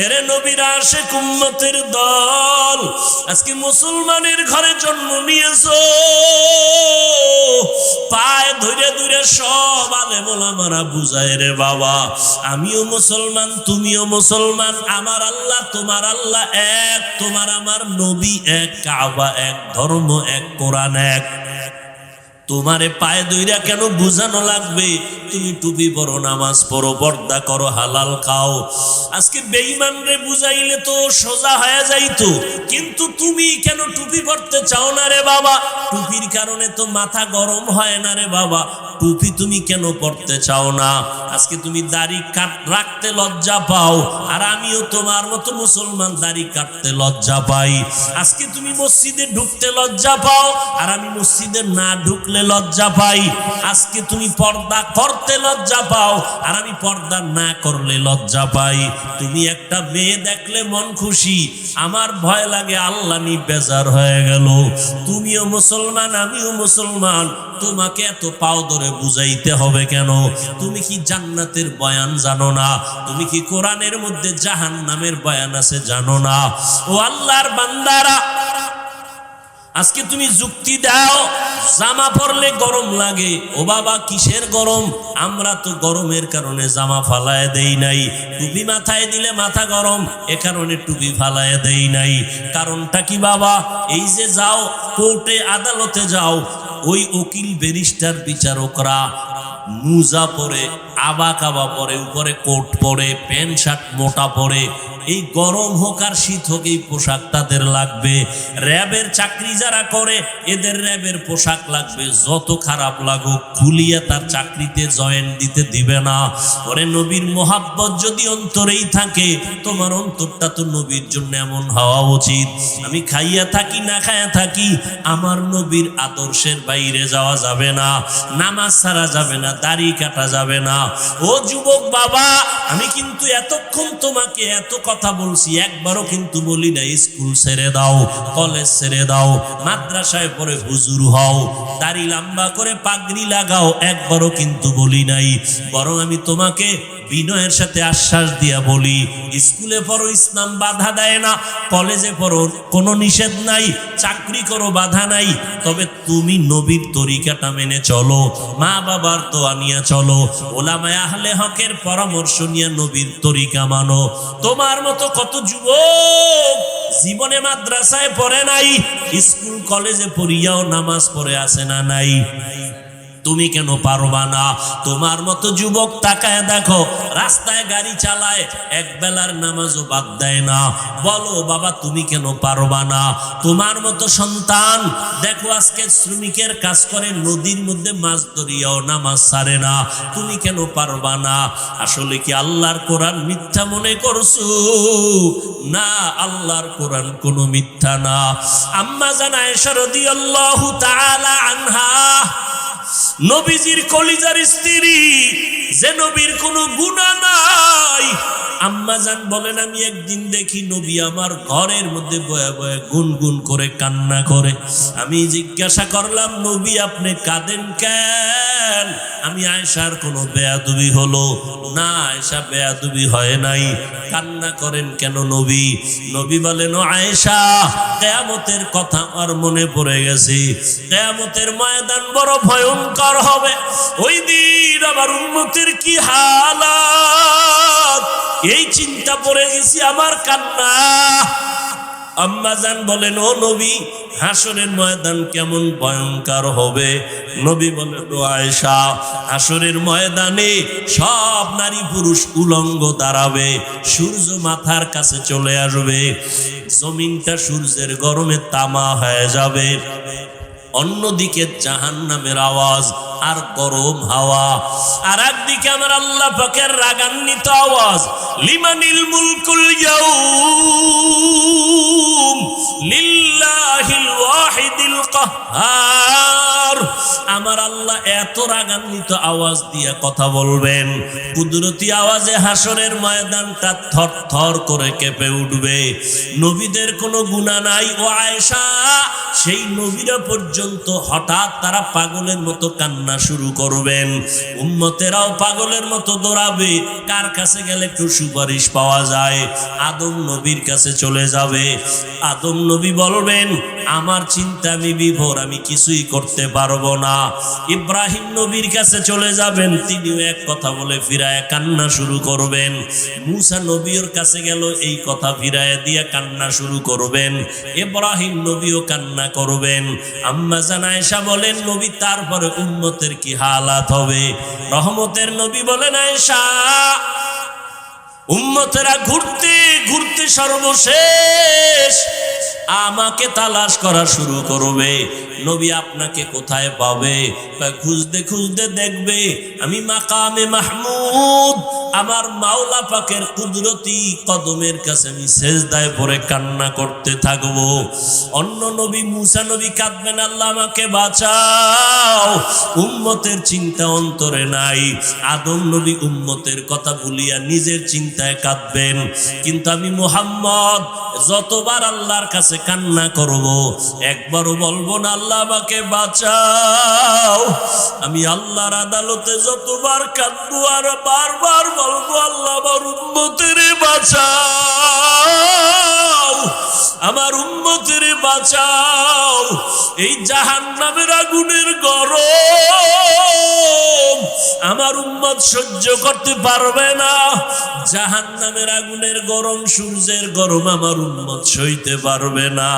এরে নবীর আশিক উম্মতের দল, আজকে মুসলমানের ঘরে জন্ম নিয়েছো, পায়ে ধরে ধরে সব আলেম ওলামারা বুঝায় রে বাবা, আমিও মুসলমান তুমিও মুসলমান, আমার আল্লাহ তোমার আল্লাহ এক, তোমার আমার নবী এক, কাবা এক, ধর্ম এক, কোরআন এক। তোমারে পায়ে দইরা কেন বুঝানো লাগবে? তুমি টুপি পরো, নামাজ পড়ো, পর্দা করো, হালাল খাও। আজকে বেঈমান রে বুঝাইলে তো সোজা হয়ে যাইতো, কিন্তু তুমি কেন টুপি পরতে চাও না রে বাবা? টুপির কারণে তো মাথা গরম হয় না রে বাবা, টুপি তুমি কেন পরতে চাও না? আজকে তুমি দাড়ি রাখতে লজ্জা পাও, আর আমিও তোমার মতো মুসলমান দাড়ি কাটতে লজ্জা পাই। আজকে তুমি মসজিদে ঢুকতে লজ্জা পাও, আর আমি মসজিদে না ঢুকলে লজ্জা পাই। আজকে তুমি পর্দা করতে লজ্জা পাও, আর আমি পর্দা না করলে লজ্জা পাই। তুমি একটা মেয়ে দেখলে মন খুশি, আমার ভয় লাগে আল্লাহ নি বেজার হয়ে গেল। তুমিও মুসলমান আমিও মুসলমান, তোমাকে এত পাও ধরে বুঝাইতে হবে কেন? তুমি কি জান্নাতের বয়ান জানো না? তুমি কি কোরআনের মধ্যে জাহান্নামের বয়ান আছে জানো না? ও আল্লাহর বান্দারা, আজকে তুমি যুক্তি দাও জামা পরলে গরম লাগে। ও বাবা কিসের গরম? আমরা তো গরমের কারণে জামা ফালায় দেই নাই। টুপি মাথায় দিলে মাথা গরম, এ কারণে টুপি ফালায় দেই নাই। কারণটা কি বাবা? এই যে যাও কোর্টে আদালতে যাও, ওই উকিল ব্যারিস্টার বিচারকরা মুজা পরে, আবা কাবা পরে, উপরে কোট পরে, প্যান্ট শার্ট মোটা পরে। এই গরম হোক আর শীত হোক এই পোশাক তাদের লাগবে। র্যাবের চাকরি যারা করে এদের র্যাবের পোশাক লাগবে, যত খারাপ লাগুক খুলিয়ে তার চাকরিতে জয়েন দিতে দিবে না। ওরে নবীর মোহাব্বত যদি অন্তরেই থাকে, তোমার অন্তরটা তো নবীর জন্য এমন হওয়া উচিত। আমি খাইয়া থাকি না খাইয়া থাকি, আমার নবীর আদর্শের বাইরে যাওয়া যাবে না, নামাজ ছাড়া যাবে না, দাড়ি কাটা যাবে না। ও যুবক বাবা, আমি কিন্তু এতক্ষণ তোমাকে এত কথা বলছি, একবারও কিন্তু বলি না স্কুল ছেড়ে দাও, কলেজ ছেড়ে দাও, মাদ্রাসায় পড়ে হুজুর হও, দাড়ি লম্বা করে পাগড়ি লাগাও, একবারও কিন্তু বলি নাই। বরং আমি তোমাকে বিনয়ের সাথে আশ্বাস দিয়া বলি, স্কুলে পড়ো ইসলাম বাধা দেয় না, কলেজে পড়ো কোনো নিষেধ নাই, চাকরি করো বাধা নাই, তবে তুমি নবীর তরিকাটা মেনে চলো, মা বাবার দোয়া নিয়ে চলো, ওলামায়ে আহলে হকের পরামর্শ নিয়ে নবীর তরিকা মানো। তোমার মতো কত যুবক জীবনে মাদ্রাসায় পড়ে নাই, স্কুল কলেজে পড়িয়াও নামাজ পড়ে আসে না নাই? তুমি কেন পারবা না? তোমার মতো যুবক তাকায় দেখো, রাস্তায় গাড়ি চালায়, এক বেলার নামাজও বাদ দেয় না। বলো বাবা তুমি কেন পারবা না? তোমার মতো সন্তান দেখো আজকে শ্রমিকের কাজ করে, নদীর মধ্যে মাছ ধরিয়াও নামাজ ছাড়ে না। তুমি কেন পারবা না? আসলে কি আল্লাহর কোরআন মিথ্যা মনে করছো? না, আল্লাহর কোরআন কোনো মিথ্যা না। আম্মা জান আয়েশা রাদিয়াল্লাহু তাআলা আনহা, নবীজির কলিজার স্ত্রী, যে নবীর কোনো গুনাহ নাই, আম্মা জান বলেন আমি একদিন দেখি নবী আমার ঘরের মধ্যে বয়ে বয়ে গুনগুন করে কান্না করে। আমি জিজ্ঞাসা করলাম নবী আপনি কাঁদেন কেন? আমি আয়েশার কোনো বেয়াদবি হলো? না আয়েশা বেয়াদবি হয় নাই। কান্না করেন কেন নবী? নবী বলেন ও আয়েশা, কিয়ামতের কথা আমার মনে পড়ে গেছে, কিয়ামতের ময়দান বড় ভয়ঙ্কর হবে, ওই দিন আমার উম্মতের কি হালাত, এই চিন্তা পড়ে গেছি, আমার কান্না। আম্মা জান বলেন ও নবী হাসরের ময়দান কেমন ভয়ঙ্কর হবে? নবী বলেন ও আয়েশা, হাসরের ময়দানে সব নারী পুরুষ উলঙ্গ দাঁড়াবে, সূর্য মাথার কাছে চলে আসবে, জমিনটা সূর্যের গরমে তামা হয়ে যাবে, অন্যদিকে জাহান্নামের আওয়াজ আর গরম হাওয়া, আর একদিকে আমার আল্লাহ পাকের রাগান্বিত আওয়াজ, লিমানিল মুলকুল ইয়াউম লিল্লাহিল ওয়াহিদিল কাহ্হার। আমার আল্লাহ আল্লাহ এত রাগান্বিত আওয়াজ দিয়ে কথা বলবেন, কুদরতি আওয়াজে হাসরের ময়দানটা থর থর করে কেঁপে উঠবে। নবীদের কোনো গুনাহ নাই ও আয়েশা, সেই নবীরা পর্যন্ত হঠাৎ তারা পাগলের মতো কান্না শুরু করবেন, উম্মতেরাও পাগলের মতো দৌড়াবে। কার কাছে গেলে একটু সুপারিশ পাওয়া যায়? আদম নবীর কাছে চলে যাবে। আদম নবী বলবেন, আমার চিন্তা আমি বিভোর, আমি কিছুই করতে পারবো না। ইব্রাহিম নবীর কাছে চলে যাবেন, তিনিও এক কথা বলে ফিরায় কান্না শুরু করবেন। মুসা নবীর কাছে গেল, এই কথা ফিরায় দিয়ে কান্না শুরু করবেন। ইব্রাহিম নবীও কান্না করবেন। আম্মা জান আয়েশা বলেন, নবী তারপরে উম্মতের কি হালাত হবে? রহমতের নবী বলেন, আয়েশা উম্মতেরা ঘুরতে ঘুরতে সর্বশেষ আমাকে তালাশ করা শুরু করবে। নবী আপনাকে কোথায় পাবে? খুঁজতে খুঁজতে দেখবে আমি মাকামে মাহমুদ, আমার মাওলা পাকের কুদরতি কদমের কাছে আমি সেজদায় পড়ে কান্না করতে থাকবো। অন্য নবী মুসা নবী কাঁদবেন, আল্লাহ আমাকে বাঁচাও, উম্মতের চিন্তা অন্তরে নাই। আদম নবী উম্মতের কথা ভুলিয়া নিজের চিন্তায় কাঁদবেন। কিন্তু আমি মুহাম্মদ যতবার আল্লাহর কাছে কান্না করব, একবারও বলবো না আল্লাহ আমাকে বাঁচাও। আমি আল্লাহর আদালতে যতবার কাঁদবো আর বারবার বলবো, আল্লাহ আমার উম্মতের বাঁচাও, আমার উম্মতের বাঁচাও। এই জাহান্নামের আগুনের গরম আমার উম্মত সহ্য করতে পারবে না। জাহান্নামের আগুনের গরম, সূর্যের গরম আমার উম্মত সইতে পারবে না।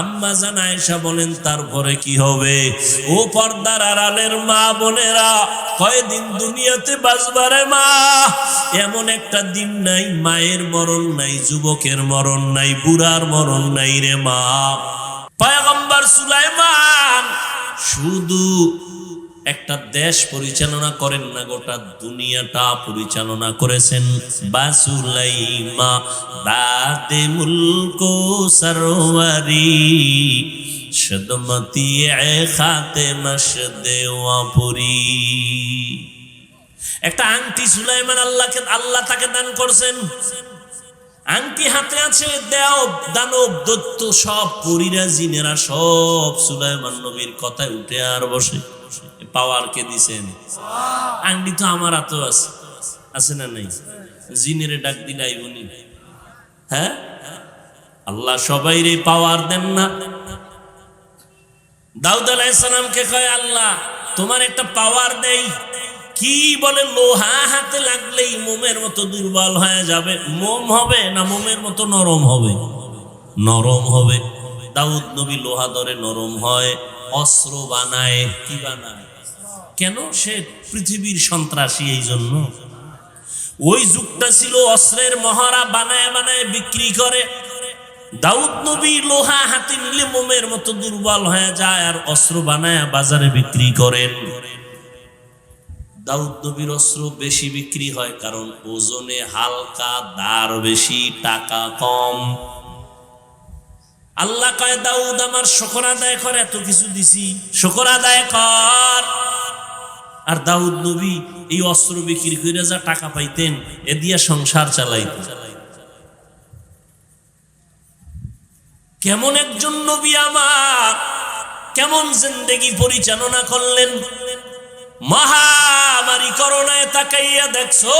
আম্মা জান আয়েশা বলেন, তারপরে কি হবে? ও পর্দার আড়ালের মা বোনেরা, কয়দিন দুনিয়াতে বাঁচবারে মা? এমন একটা দিন নাই মায়ের মরণ নাই, যুবকের মরণ নাই, বুড়ার মরণ নাই রে মা। পয়গম্বর সুলাইমান শুধু একটা দেশ পরিচালনা করেন না, গোটা দুনিয়াটা পরিচালনা করেছেন। বাসুলাইমা দাদে মুলকো সরওয়ারি সদমতি খাতে মশদেওয়াপুরি। একটা আংটি সুলাইমান আল্লাহ তাকে দান করছেন। আংটি হাতে আছে, দেও দানব দৈত্য সব পরীরা জিনেরা সব সুলাইমান নবীর কথায় উঠে আর বসে। পাওয়ার কে দিছেন? আংটি তো আমার হাতেও আছে, আছে না নাই? জিনেরে ডাক দিলে আইবনি? হ্যাঁ, আল্লাহ সবাইরে পাওয়ার দেন না। দাউদ আলাইহিস সালামকে কয়, আল্লাহ তোমার একটা পাওয়ার দেই। কি বলে? লোহা হাতে লাগলেই মোমের মতো দুর্বল হয়ে যাবে। মোম হবে না মোমের মতো নরম হবে? নরম হবে। দাউদ নবী লোহা ধরে নরম হয়, অস্ত্র বানায়। কি বানায়? কেন? সে পৃথিবীর সন্ত্রাসী, এই জন্য। ওই যুগটা ছিল অস্ত্রের মহড়া, বানায় বানায় বিক্রি করে। দাউদ নবী লোহা হাতে নিলে মোমের মতো দুর্বল হয়ে যায়, আর অস্ত্র বানায় বাজারে বিক্রি করেন। দাউদ নবীর অস্ত্র বেশি বিক্রি হয় কারণ ওজনে হালকা, দার বেশি, টাকা কম। আল্লাহ কয়, দাউদ আমার শুকর আদায় কর, এত কিছু দিছি, শুকর আদায় কর। আর দাউদ নবী এই অস্ত্র বিক্রি করে যা টাকা পাইতেন, এ দিয়ে সংসার চালাইতেন। কেমন একজন নবী আমার, কেমন জিন্দেগি পরিচালনা করলেন। মহামারী করোনায় তাকাইয়া দেখছো,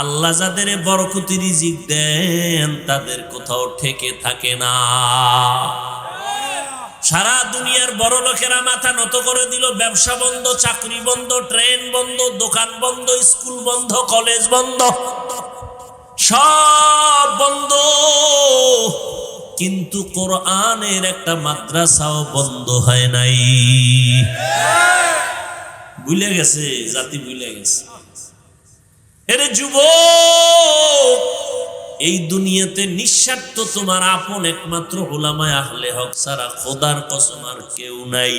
আল্লাহ যাদের বরকতি রিজিক দেন তাদের কোথাও ঠেকে থাকে না। সারা দুনিয়ার বড় লোকেরা মাথা নত করে দিল। ব্যবসা বন্ধ, চাকরি বন্ধ, ট্রেন বন্ধ, দোকান বন্ধ, স্কুল বন্ধ, কলেজ বন্ধ, সব বন্ধ। কিন্তু কোরআনের একটা মাদ্রাসাও বন্ধ হয় নাই। ভুলে গেছে জাতি, ভুলে গেছে। এরে যুবক, এই দুনিয়াতে নিঃস্বার্থ তোমার আপন একমাত্র উলামায়ে আহলে হক ছাড়া খোদার কসম আর কেউ নাই।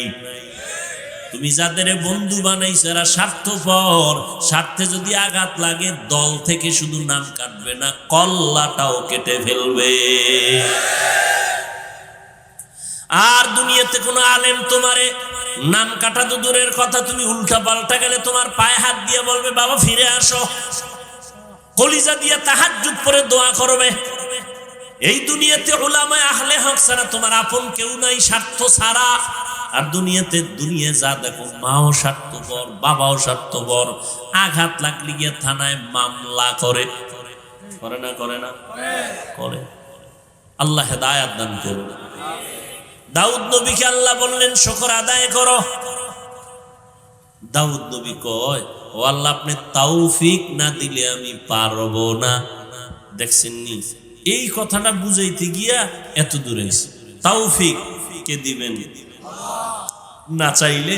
তুমি যাদের বন্ধু বানাইছো এরা স্বার্থপর। স্বার্থে যদি আঘাত লাগে, দল থেকে শুধু নাম কাটবে না, কল্লাটাও কেটে ফেলবে। আর দুনিয়াতে কোনো আলেম তোমারে নাম কাটা তো দূরের কথা, তুমি উল্টা পাল্টা গেলে তোমার পায়ে হাত দিয়ে বলবে বাবা ফিরে আসো, কলিজা দিয়ে তাহাজ্জুদ পড়ে দোয়া করবে। এই দুনিয়াতে উলামায়ে আহলে হক ছাড়া তোমার আপন কেউ নাই, স্বার্থ ছাড়া। আর দুনিয়াতে দুনিয়া যা দেখো, মাও স্বার্থপর, বাবাও স্বার্থপর। আঘাত লাগলে গিয়ে থানায় মামলা করে না করে। আল্লাহ হেদায়েত দান করুন। দাউদ নবীকে আল্লাহ বললেন শুকর আদায় করো। দাউদ নবী কয়, ও আল্লাহ আপনি তৌফিক না দিলে আমি পারবো না। দেখছেন নি, এই কথাটা বুঝাইতে গিয়া এত দূরে এসে। তৌফিক কে দিবেন? না চাইলে।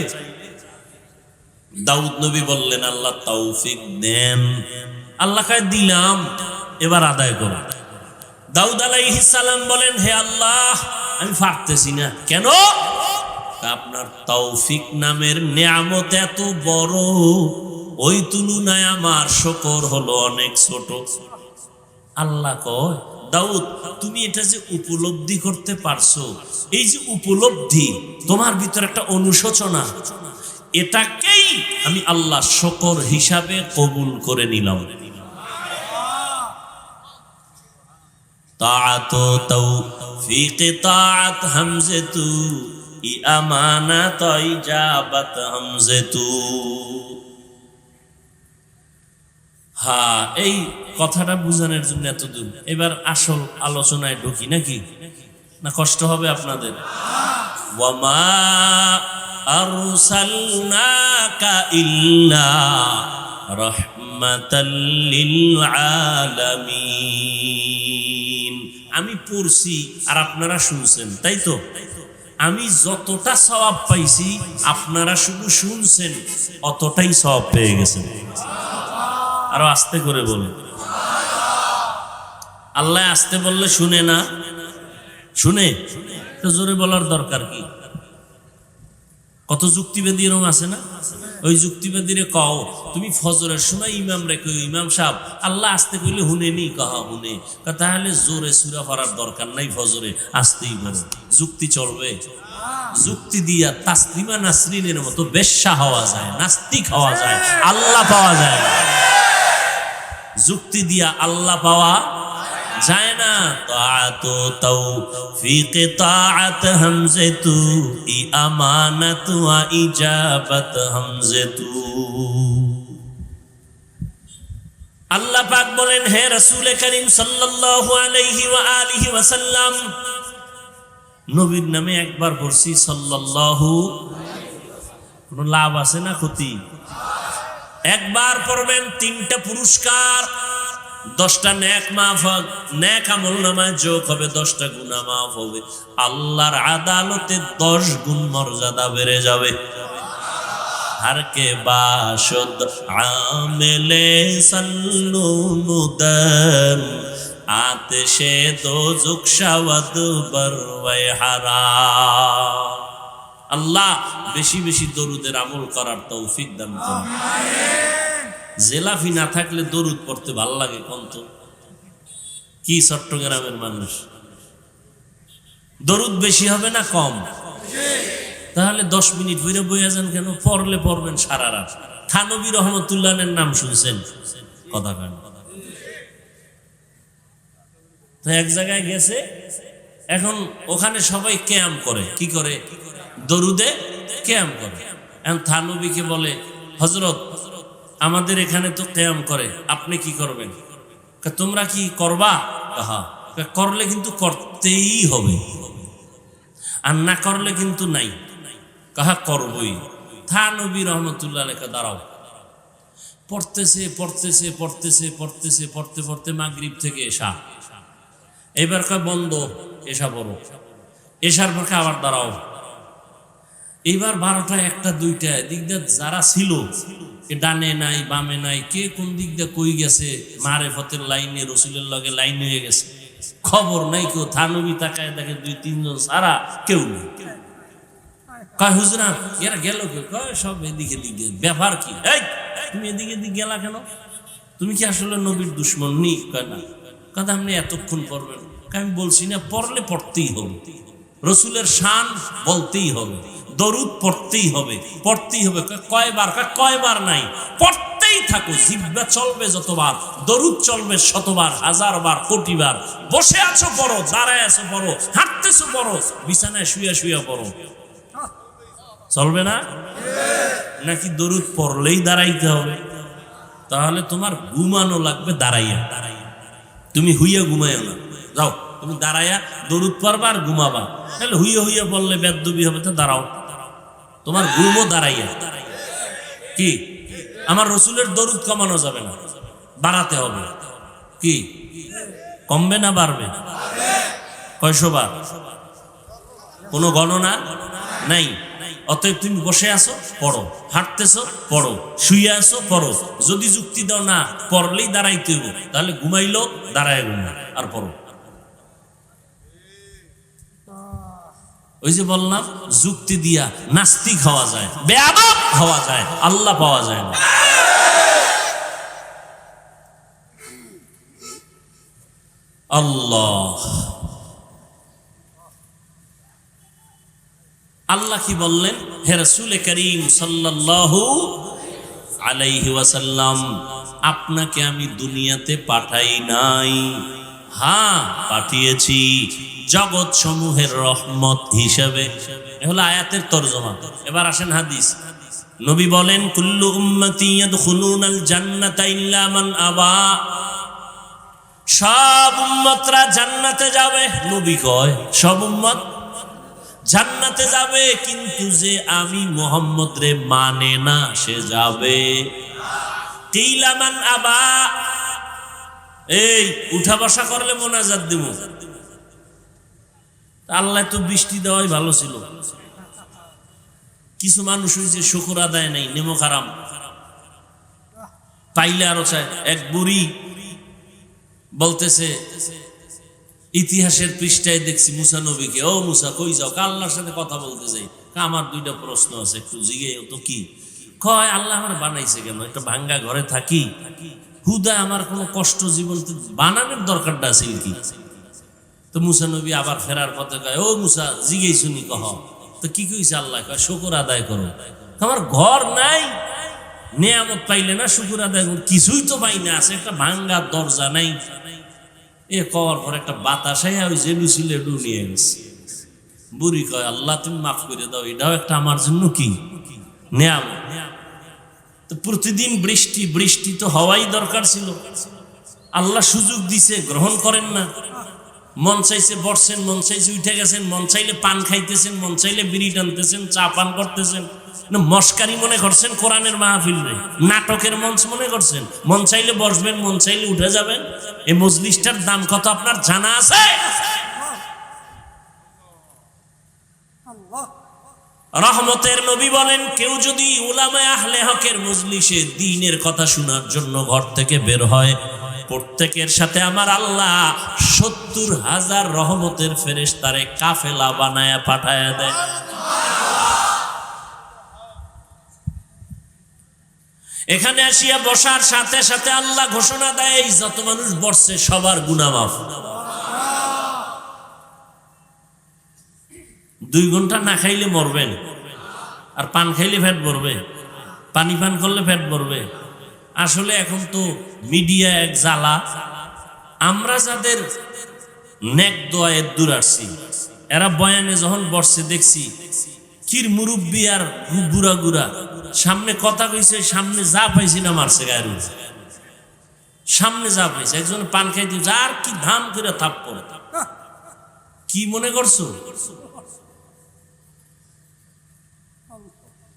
দাউদ নবী বললেন আল্লাহ তৌফিক দেন। আল্লাহ কয় দিলাম, এবার আদায় করো। দাউদ আলাইহিস সালাম বলেন, হে আল্লাহ আমি পারতেছি না। কেন? আপনার তৌফিক নামের নিয়ামত এত বড়, ওই তুলনায় আমার শুকর হলো অনেক ছোট। আল্লাহ কয়, দাউদ তুমি এটা যে উপলব্ধি করতে পারছো, এই যে উপলব্ধি, তোমার ভিতর একটা অনুশোচনা, এটাকেই আমি আল্লাহ শুকর হিসাবে কবুল করে নিলাম। তাআত তৌফিক তাআত হামজাতু ই আমানাত ইজাবাত হামজাতু। হ্যাঁ, এই কথাটা বুঝানোর জন্য এত দূর। এবার আসল আলোচনায় ঢুকি নাকি? না কষ্ট হবে আপনাদের? ওয়ামা আরসালনাকা ইল্লা রাহমাতাল লিল আলামিন। আমি পড়ছি আর আপনারা শুনছেন, তাই তো? আমি যতটা সওয়াব পাইছি আপনারা শুধু শুনছেন, অতটাই সওয়াব পেয়ে গেছেন। আরো আস্তে করে বলে। আল্লাহ আস্তে বললে শুনে না? শুনে তো জোরে বলার দরকার কি? কত যুক্তিবাদী এরকম আছে না? ওই যুক্তিবাদীরে কও তুমি ফজরের সময় ইমাম রেখো, ইমাম সাহেব আল্লাহ আস্তে কইলে হুনে নি, কহা হুনে। তাহলে জোরে সুরা পড়ার দরকার নাই, ফজরে আস্তেই বলো। যুক্তি চলবে? যুক্তি দিয়া তাসলিমা নাসরিনের মতো বেশ্যা হওয়া যায়, নাস্তিক হওয়া যায়, আল্লাহ পাওয়া যায় না। যুক্তি দিয়া আল্লাহ পাওয়া যায় না। তাআত তৌফিক তাআত হামজাতু ই আমানাত ওয়া ইজাবাত হামজাতু। আল্লাহ পাক বলেন, হে রাসূল করিম সাল্লাল্লাহু আলাইহি ওয়া আলিহি ওয়াসাল্লাম, নবীর নামে একবার পড়ছি সাল্লাল্লাহু, কোনো লাভ আছে না ক্ষতি? একবার পড়বেন 3টা পুরস্কার, 10টা নেক মাফ, নেক আমল নামায় যোগ হবে, 10টা গুনাহ মাফ হবে, আল্লাহর আদালতে 10 গুণ মর্যাদা বেড়ে যাবে। हर के बाशुद आमिले सल्लुमुदन आतिशे दोज़ुख शवद बरवे हराम। আল্লাহ বেশি বেশি দরুদের আমল করার তৌফিক দান করুন। জেলাফি না থাকলে দরুদ পড়তে ভাল লাগে কত? কি চট্টগ্রামের মানুষ দরুদ বেশি হবে না কম? তাহলে 10 মিনিট বইরে বইয়া যান কেন? পড়লে পড়বেন সারা রাত। থানবী রহমতুল্লাহের নাম শুনছেন? কথা কেন? তো এক জায়গায় গেছে, এখন ওখানে সবাই ক্যাম করে। কি করে? দরুদে ক্যাম করে। এখন থানবীকে বলে, হযরত আমাদের এখানে তো ক্যাম করে, আপনি কি করবেন? তোমরা কি করবা? হ্যাঁ। করলে কিন্তু করতেই হবে, আর না করলে কিন্তু নাই। কাহা করবই। থানবী রহমতুল্লাহ লেখা দাঁড়াও। পড়তেছে পড়তেছে পড়তেছে পড়তেছে পড়তে পড়তে মাগরিব থেকে এশা, এবার কয় বন্ধ, এশা বড়, এশার পর আবার দাঁড়াও। এবার 12টা 1টা 2টা দিক দিয়ে যারা ছিল, ডানে নাই বামে নাই, কে কোন দিক দিয়ে কই গেছে, মারেফতের লাইনে রসুলের লগে লাইন হয়ে গেছে, খবর নাই কেউ। থানবী তাকায় দেখে 2-3 জন সারা কেউ নেই। কয় হুজরা এরা গেল কেউ? কয় সব এদিকে দিকে। ব্যাপার কি? এই তুমি এদিকে দিক গেলা কেন? তুমি কি আসলে নবীর দুশ্মন নি? কয় না। কথা আপনি এতক্ষণ পড়বেন? আমি বলছি না, পড়লে পড়তেই হবে। রসুলের শান বলতেই হবে, দরুদ পড়তেই হবে, পড়তেই হবে। কয়বার? কয়বার নাই, পড়তেই থাকো। জিহ্বা চলবে যতবার, দরুদ চলবে শতবার, হাজারবার, কোটিবার। বসে আছো পড়ো, দাঁড়ায় আছো পড়ো, হাঁটতেছো পড়ো, বিছানায় শুয়ে শুয়ে পড়ো। চলবে না? নাকি দরুদ পড়লেই দাঁড়াইতে হবে? তাহলে তোমার ঘুমানো লাগবে দাঁড়াইয়া। তুমি হুইয়া ঘুমাইও না, যাও তুমি দাঁড়াইয়া দরুদ পড়বা আর ঘুমাবা। তাহলে হুইয়া হুইয়া বললে বেদবি হবে, তো দাঁড়াও, তোমার ঘুমও দাঁড়াইয়া। কি আমার রসুলের দরুদ কমানো যাবে না, বাড়াতে হবে। কি কমবে না বাড়বে? কয়শো বার? কোনো গণনা নাই। অতএব তুমি বসে আছো পড়ো, হাঁটতেছো পড়ো, শুয়ে আছো পড়ো। যদি যুক্তি দাও না পড়লেই দাঁড়াইতে হইব, তাহলে ঘুমাইলো দাঁড়ায় ঘুমা আর পড়ো। ওই যে বললাম, যুক্তি দিয়া নাস্তিক হওয়া যায়, বেয়াদব হওয়া যায়, আল্লাহ পাওয়া যায় না। আল্লাহ কি বললেন? হে রাসূল করিম সাল্লাল্লাহু আলাইহি ওয়াসাল্লাম, আপনাকে আমি দুনিয়াতে পাঠাই নাই, হ্যাঁ পাঠিয়েছি জগৎ সমূহের রহমত হিসেবে। এ হলো আয়াতের তরজমা। এবার আসেন হাদিস। নবী বলেন, কুল্লু উম্মতি ইয়াদখুলুনাল জান্নাতা ইল্লা মান আবা। সব উম্মতরা জান্নাতে যাবে। নবী কয় সব উম্মত জান্নাতে যাবে, কিন্তু যে আমি মুহাম্মদ রে মানে না সে যাবে। কিলা মান আবা। এই উঠা বসা করলে মোনাজাত দিব। আল্লাহ তো বৃষ্টি দেওয়াই ভালো ছিল। কিছু মানুষ হয়েছে শুকর আদায় নাই, নেমো খারাম, পাইলে আরো চায়। এক বুড়ি বলতেছে, ইতিহাসের পৃষ্ঠায় দেখছি মুসা নবীকে, ও মুসা কই যাও? আল্লাহর সাথে কথা বলতে যাই। আমার দুইটা প্রশ্ন আছে, একটু জিগে তো। কি কয়? আল্লাহ আমার বানাইছে কেন? একটা ভাঙ্গা ঘরে থাকি, হুদা আমার কোনো কষ্ট জীবন বানানোর দরকারটা আছে কি? তো মুসা নবী আবার ফেরার পথে কয়, ও মুসা জিগেই শুনি কহ। তো কি কইছে আল্লাহ? কয় শুকর আদায় করো। আমার ঘর নাই, নিয়ামত পাইলে না শুকর আদায় করো? কিছুই তো পাই না, আছে একটা ভাঙ্গা দরজা নাই। এ কওয়ার পর একটা বাতাস ওই জেলু ছিল এটু নিয়ে গেছে। বুড়ি কয়, আল্লাহ তুমি মাফ করে দাও, এটাও একটা আমার জন্য কি নিয়ামত। তো প্রতিদিন বৃষ্টি, বৃষ্টি তো হওয়াই দরকার ছিল। আল্লাহ সুযোগ দিছে, গ্রহণ করেন না। মন চাইছে বসছেন, মন চাইছে উঠে গেছেন, মন চাইলে পান খাইতেছেন, মন চাইলে বিড়ি টানতেছেন, চা পান করতেছেন। মস্কারি মনে করছেন কোরআনের মাহফিল রে, নাটকের মঞ্চ মনে করছেন? মন চাইলে বসবেন, মন চাইলে উঠে যাবেন। এই মজলিসটার দাম কত আপনার জানা আছে? রহমতের নবী বলেন, কেউ যদি উলামায়ে আহলে হকের মজলিসে দ্বীনের কথা শোনার জন্য ঘর থেকে বের হয়, প্রত্যেকের সাথে আমার আল্লাহ ৭০,০০০ রহমতের ফেরেশতারে কাফেলা বানায়া পাঠায়া দেয়। এখানে আসিয়া বসার সাথে সাথে আল্লাহ ঘোষণা দেয়, যত মানুষ বসছে সবার গুনাহ মাফ। ২ ঘন্টা না খাইলে মরবেন, আর পান খাইলে ফ্যাট ভরবে, পানি পান করলে ফ্যাট ভরবে। আসলে এখন তো মিডিয়া এক জ্বালা। আমরা যাদের নেক দোয়ায় দূর আসছি, এরা বয়ানে যখন বসছে দেখছি কির মুরব্বী আর বুড়া গুড়া সামনে কথা কইছে, সামনে যা পাইছি না মারছে গায়ের উপর। সামনে যা পাইছে, একজন পান খাই দিয়েছে, আর কি ধাম করে থাপ্পড়। কি মনে করছো?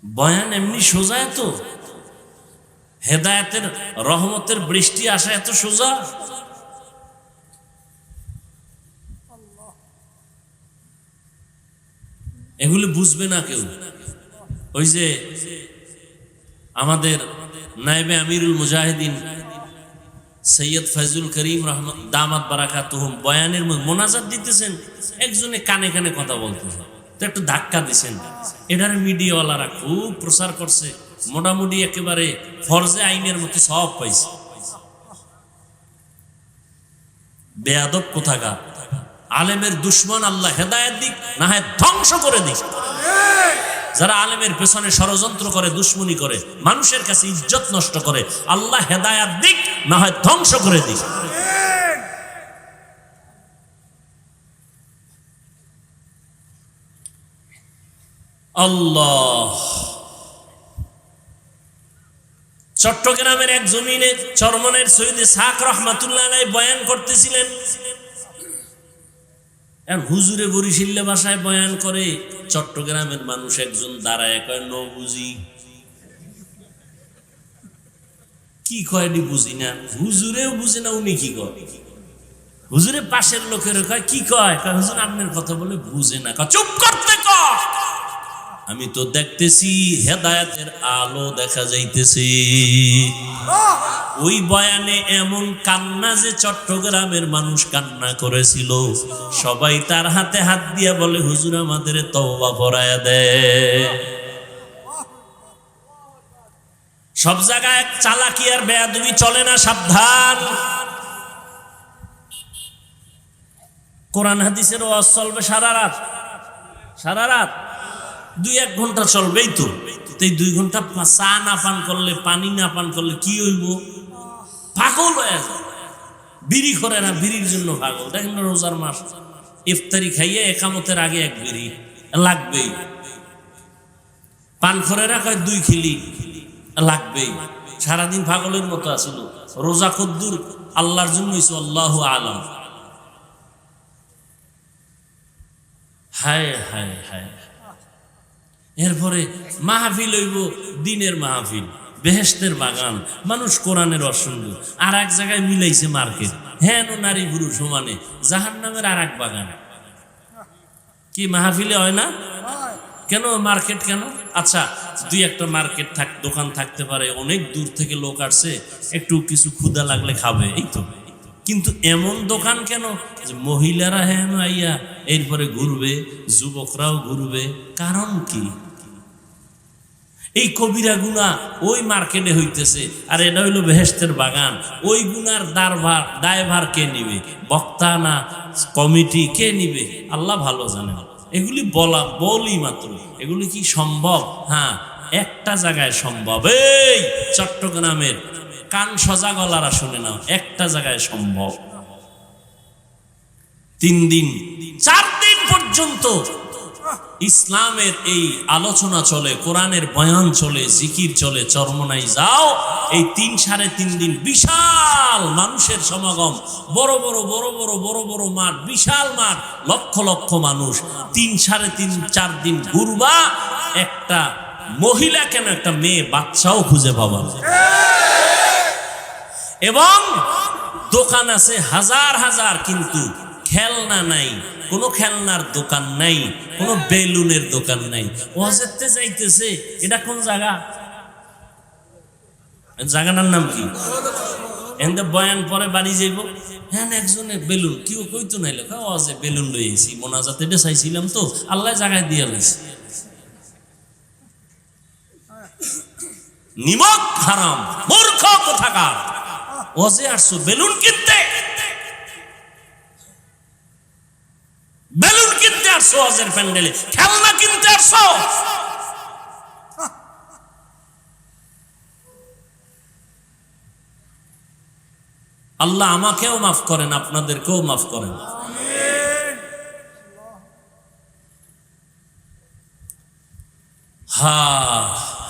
বয়ান এমনি সোজা? এত হেদায়েতের রহমতের বৃষ্টি আসা এত সোজা? এগুলি বুঝবে না কেউ। ওই যে আমাদের নায়েবে আমিরুল মুজাহিদিন সৈয়দ ফয়জুল করিম রহমত দামাত বারাকাতুহুম বয়ানের মোনাজাত দিতেছেন, একজনে কানে কানে কথা বলতেছে, তো একটু ধাক্কা দিছেন। এটার মিডিয়াওয়ালারা খুব প্রচার করছে, মোটামুটি একেবারে ফরজে আইনের মতো সব পাইছে। বেয়াদব কোথাকার। আলেমের দুশ্মন আল্লাহ হেদায়েত দিক, না হয় ধ্বংস করে দিক। যারা আলেমের পেছনে ষড়যন্ত্র করে, দুশ্মনী করে, মানুষের কাছে ইজ্জত নষ্ট করে, আল্লাহ হেদায়েত দিক, না হয় ধ্বংস করে দিক। আল্লাহ। চট্টগ্রামের এক জমিনে চরমনের সৈয়দ ইসহাক রাহমাতুল্লাহ আলাইহি বয়ান করতেছিলেন। হুজুরে বরিশাল্লা ভাষায় বয়ান করে, চট্টগ্রামের মানুষ একজন দাঁড়ায় কয় ন বুঝি, কি কয়নি বুঝি না। হুজুরেও বুঝে না, উনি কি কয়? হুজুরে পাশের লোকের কয় কি কয়? হুজুর আপনার কথা বলে বুঝে না। চুপ করতে কয়, আমি তো দেখতেছি হেদায়েতের আলো দেখা যাইতেছে। ওই বয়ানে এমন কান্না যে চট্টগ্রামের মানুষ কান্না করেছিল। সবাই তার হাতে হাত দিয়ে বলে হুজুর আমাদের তওবা পড়ায়া দেয়। সব জায়গায় চালাকি আর বেয়াদবি চলে না, সাবধান। কোরআন হাদিসের ওয়াজ চলবে সারা রাত, সারা রাত 2-1 ঘন্টা চলবেই তো। এই 2 ঘন্টা চা না পান করলে, পানি না পান করলে কি হইব? পাগল হয়ে যায়। বিড়ি করে না, বিড়ির জন্য পাগল। দেখেন না রোজার মাস, ইফতারি খাইয়ে একামতের আগে 1 বিড়ি লাগবেই। পান করে রাখায় 2 খিলি লাগবেই। সারাদিন পাগলের মতো আছিল। রোজা কদ্দুর আল্লাহর জন্য হইছে, আল্লাহু আলাম। হায় হায় হায়। এরপরে মাহফিল হইব, দিনের মাহফিল, বেহেশতের বাগান, মানুষ কোরআনের অসঙ্গ। আর এক জায়গায় মিলাইছে মার্কেট, হ্যাঁ নারী পুরুষ সমানে, জাহান্নামের আর এক বাগান। কি মাহফিলে হয় না কেন? মার্কেট কেন? আচ্ছা 2-1টা মার্কেট দোকান থাকতে পারে, অনেক দূর থেকে লোক আসছে, একটু কিছু ক্ষুধা লাগলে খাবে, এই তো। কিন্তু এমন দোকান কেন যে মহিলারা হ্যাঁ আইয়া এরপরে ঘুরবে, যুবকরাও ঘুরবে? কারণ কি? এই কবিরা গুনাহ ওই মার্কেটে হইতেছে, আর এটা হইলো বেহেশতের বাগান। ওই গুনার দায়ভার কে নিবে? বক্তা না কমিটি? কে নিবে? আল্লাহ ভালো জানেন। এগুলি বলি মাত্র, এগুলি কি সম্ভব? হ্যাঁ, একটা জায়গায় সম্ভব। এই চট্টগ্রামের কান সজা গলারা শুনে নাও, একটা জায়গায় সম্ভব। 3 দিন 4 দিন পর্যন্ত ইসলামের এই আলোচনা চলে, কোরআনের বয়ান চলে, জিকির চলে, চরমনাই যাও। এই 3-3.5 দিন বিশাল মানুষের সমাগম, বড় বড় মাঠ, বিশাল মাঠ, লক্ষ লক্ষ মানুষ। 3-3.5-4 দিন ঘুরবা, একটা মহিলা কেন, একটা মেয়ে বাচ্চাও খুঁজে পাবা। এবং দোকান আছে হাজার হাজার, কিন্তু খেলনা নাই, কোনো খেলনার দোকান নাই, কোনো বেলুনের দোকান নাই। ওয়াজেতে যাইতেছে, এটা কোন জায়গা? জায়গাটার নাম কি? এনতে বয়ান পরে বাড়ি যাইব, হ্যাঁ একজনে বেলুন, কেউ কইতো নাই লেখা, ওয়াজে বেলুন লইছি, মোনাজাতে এটা চাইছিলাম তো, আল্লাহ জায়গায় দিয়ে লাইছে। নিমক হারাম, মূর্খ কোথাকার। ওয়াজে আসছো বেলুন কিনতে, বেলুন কিনতে আসছো ওয়াজের প্যান্ডেলে, খেলনা কিনতে আসছো। আল্লাহ আমাকেও মাফ করেন, আপনাদেরকেও মাফ করেন।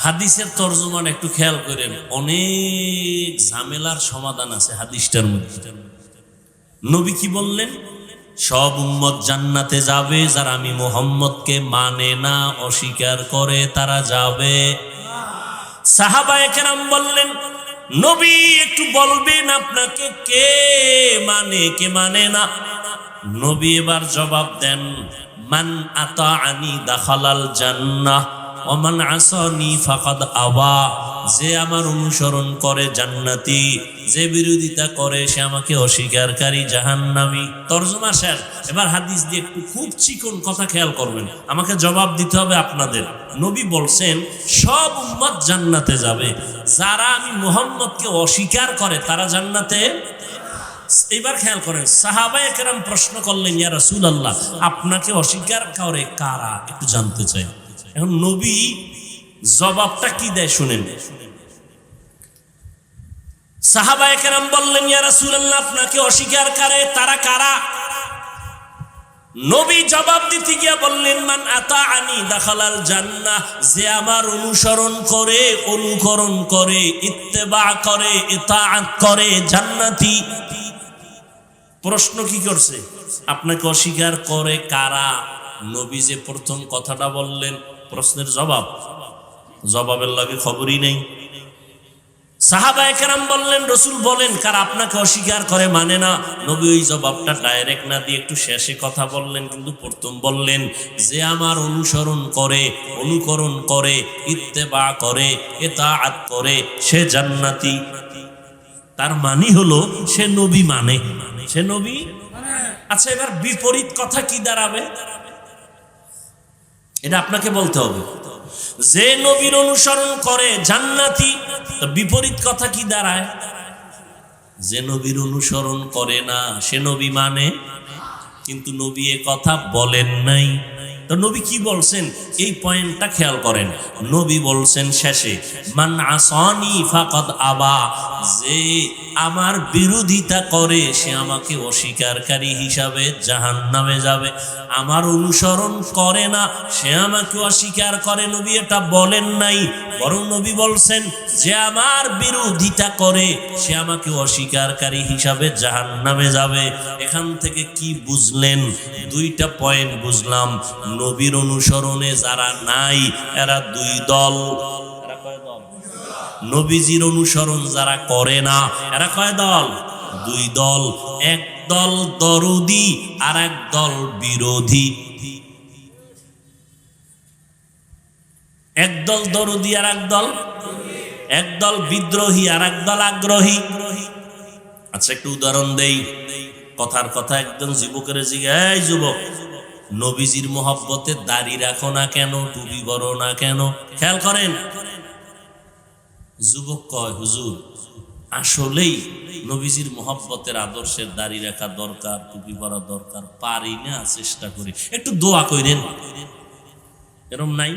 হাদিসের তরজমান একটু খেয়াল করেন, অনেক ঝামেলার সমাধান আছে হাদিসটার মধ্যে। নবী কি বললেন? সব উম্মত জান্নাতে যাবে, যারা আমি মুহাম্মদকে মানে না, অস্বীকার করে, তারা যাবে। সাহাবায়ে কেরাম বললেন, নবী একটু বলবেন আপনাকে কে মানে, কে মানে না? নবী এবার জবাব দেন, মান আতাআনি দাখালাল জান্নাহ ওয়া মান আসানি ফাকাদ আবা। যে আমার অনুসরণ করে জান্নাতি, যে বিরোধিতা করে সে আমাকে অস্বীকারী, জাহান্নামী। তরজমা শেষ। এবার হাদিস দিয়ে একটু খুব চিকন কথা খেয়াল করবেন, আমাকে জবাব দিতে হবে আপনাদের। নবী বলছেন সব উম্মত জান্নাতে যাবে, যারা আমি মুহাম্মদকে অস্বীকার করে তারা জান্নাতে। এইবার খেয়াল করেন, সাহাবায়ে কেরাম প্রশ্ন করলেন, ইয়া রাসূলুল্লাহ, আপনাকে অস্বীকার করে কারা, একটু জানতে চাই। এখন নবী জবাবটা কি দেয় শুনেন। সাহাবায়ে কেরাম বললেন, ইয়া রাসূলুল্লাহ, আপনাকে অস্বীকার করে তারা কারা? নবী জবাব দিতে গিয়ে বললেন, মান আতাআনি দাখালাল জান্নাহ, যে আমার অনুসরণ করে, অনুকরণ করে, ইত্তেবা করে, ইতাআত করে, জান্নাতি। প্রশ্ন কি করছে? আপনাকে অস্বীকার করে কারা? নবী যে প্রথম কথাটা বললেন, প্রশ্নের জবাব, জবাবের লাগে খবরই নেই। সাহাবায়ে কেরাম বললেন, রাসূল বলেন কারা আপনাকে অস্বীকার করে, মানে না। নবী ওই জবাবটা ডাইরেক্ট না দিয়ে একটু শেষে কথা বললেন, কিন্তু প্রথম বললেন যে আমার অনুসরণ করে, অনুকরণ করে, ইত্তেবা করে, ইতাআত করে, সে জান্নাতি। তার মানে হলো সে নবী মানে, সে নবী। আচ্ছা, এবার বিপরীত কথা কি দাঁড়াবে? এটা আপনাকে বলতে হবে। যে নবীর অনুসরণ করে জান্নাতি, তো বিপরীত কথা কি দাঁড়ায়? যে নবীর অনুসরণ করে না সে নবী মানে। কিন্তু নবী এ কথা বলেন নাই। তো নবী কি বলছেন এই পয়েন্টটা খেয়াল করেন। নবী বলছেন শেষে, মান আসানি ফাকাদ আবা, যে আমার বিরোধিতা করে সে আমাকে অস্বীকারকারী হিসাবে জাহান্নামে যাবে। আমার অনুসরণ করে না সে আমাকে অস্বীকার করে। নবী এটা বলেন নাই, বরং নবী বলছেন যে আমার বিরোধিতা করে সে আমাকে অস্বীকারকারী হিসাবে জাহান্নামে যাবে। এখান থেকে কি বুঝলেন? দুইটা পয়েন্ট বুঝলাম। নবীর অনুসরণে যারা নাই এরা দুই দল। এরা কয় দল? নবীজির অনুসরণ যারা করে না এরা কয় দল? দুই দল। এক দল দরদি আর এক দল বিরোধী। এক দল দরদি আর এক দল, এক দল বিদ্রোহী আর এক দল আগ্রহী। আচ্ছা, একটু উদাহরণ দেই। কথার কথা একদম যুবকের জিজ্ঞাসা, এই যুবক, নবীজির মোহাব্বতে দাড়ি রাখো না কেন, টুপি পরো না কেন? খেয়াল করেন, যুবক কয়, হুজুর আসলেই নবীজির মোহাব্বতের আদর্শের দাড়ি রাখা দরকার, টুপি পরা দরকার, পারি না, চেষ্টা করি, একটু দোয়া করেন। এরম নাই?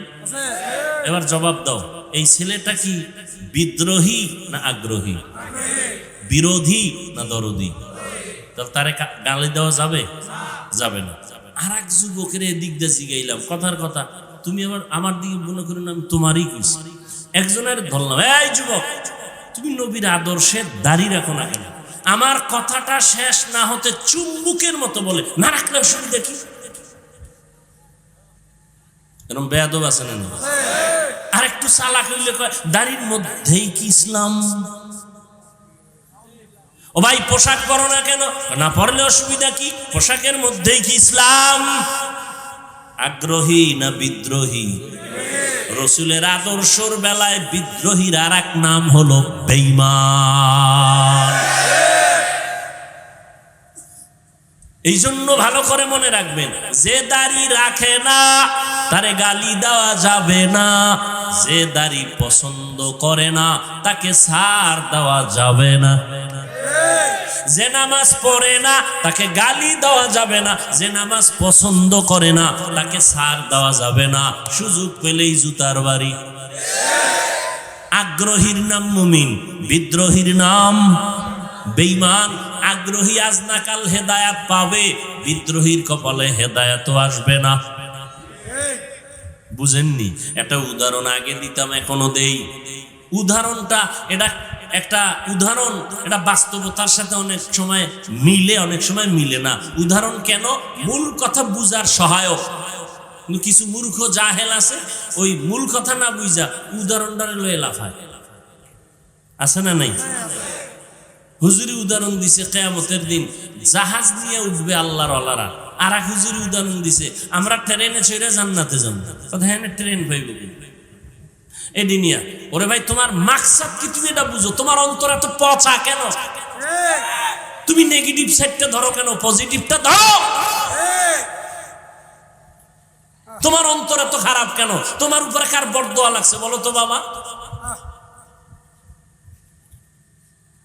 এবার জবাব দাও, এই ছেলেটা কি বিদ্রোহী না আগ্রহী, বিরোধী না দরদি? তারে গালি দেওয়া যাবে? যাবে না। আর এক যুবকের এদিক দিয়ে জিগাইলাম, কথার কথা, তুমি আমার দিকে মনে করেন আমি তোমারই কইছি। একজনের ধরলাম, এই যুবক, তুমি নবীর আদর্শে দাড়ি রাখো না কেন? আমার কথাটা শেষ না হতে চুম্বুকের মতো বলে, না রাখলে অসুবিধা কি? এরকম বেয়াদব আছে না? আর একটু চালাক হইলে কয় দাড়ির মধ্যেই কি ইসলাম? ও ভাই, পোশাক পরো না কেন? না পরলে অসুবিধা কি? পোশাকের মধ্যেই কি ইসলাম? আগ্রহী না বিদ্রোহী? রসুলের আদর্শর বেলায় বিদ্রোহীর আর এক নাম হলো বেঈমান। এই জন্য ভালো করে মনে রাখবেন, যে দাড়ি রাখে না তারে গালি দেওয়া যাবে না, যে দাড়ি পছন্দ করে না তাকে ছাড় দেওয়া যাবে না, যে নামাজ পড়ে না তাকে গালি দেওয়া যাবে না, যে নামাজ পছন্দ করে না তাকে ছাড় দেওয়া যাবে না, সুযোগ পেলেই জুতার বাড়ি। আগ্রহীর নাম মুমিন, বিদ্রোহীর নাম বেঈমান। আগ্রহী আজ না কাল হেদায়াত পাবে, বিদ্রোহীর কপালে হেদায়াত আসবে না। বুঝেননি? একটা উদাহরণ আগে দিতাম, এখনো দেই। উদাহরণটা এটা একটা উদাহরণ, এটা বাস্তবতার সাথে অনেক সময় মিলে, অনেক সময় মিলে না। উদাহরণ কেন? মূল কথা বুঝার সহায়ক। কিছু মূর্খ জাহেল আছে, ওই মূল কথা না বুঝা উদাহরণটা লয়ে লাফায়। আছে না নাই? হুজুরি উদাহরণ দিছে কিয়ামতের দিন জাহাজ নিয়ে উঠবে আল্লাহর ওয়ালারা। আর এক হুজুরি উদাহরণ দিছে আমরা ট্রেনে চড়ে জান্নাতে যাব। কথা, হ্যাঁ ট্রেন পাইব এই দিনিয়া। ওরে ভাই, তোমার মাকসাদ কি তুমি এটা বুঝো? তোমার অন্তর এত পচা কেন? তুমি নেগেটিভ সাইডটা ধরো কেন? পজিটিভটা ধরো। তোমার অন্তর এত খারাপ কেন? তোমার উপরে কার বরদোয়া লাগছে বলো তো বাবা?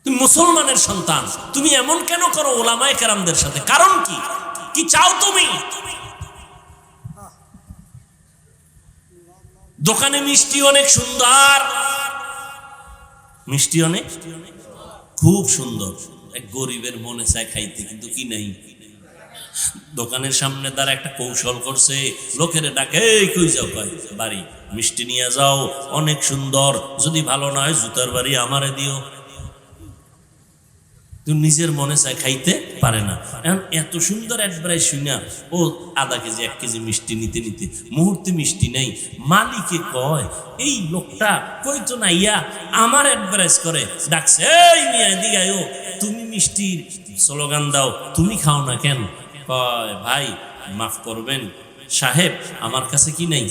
তুমি মুসলমানের সন্তান, তুমি এমন কেন করো ওলামায়ে কেরামদের সাথে? কারণ কি? কি চাও তুমি? দোকানে মিষ্টি অনেক সুন্দর, মিষ্টি অনেক খুব সুন্দর, এক গরিবের মনে চায় খাইতে, কিন্তু কি নাই। দোকানের সামনে তারা একটা কৌশল করছে, লোকের ডাকে, এই কই যাও? কয় বাড়ি, মিষ্টি নিয়ে যাও, অনেক সুন্দর, যদি ভালো না হয় জুতার বাড়ি আমারে দিও। তুমি নিজের মনে চায়, খাইতে পারে না। এখন এত সুন্দর অ্যাডভাইস শুনা ও আধা কেজি 1 কেজি মিষ্টি নিতে নিতে মুহূর্তে মিষ্টি নেই। মালিকে কয়, এই লোকটা কই তো না ইয়া আমার অ্যাডভাইস করে ডাকছে, এই মিয়া দিগাই, ও তুমি মিষ্টির স্লোগান দাও, তুমি খাও না কেন? কয় ভাই মাফ করবেন সাহেব, আমার কাছে কি নাই,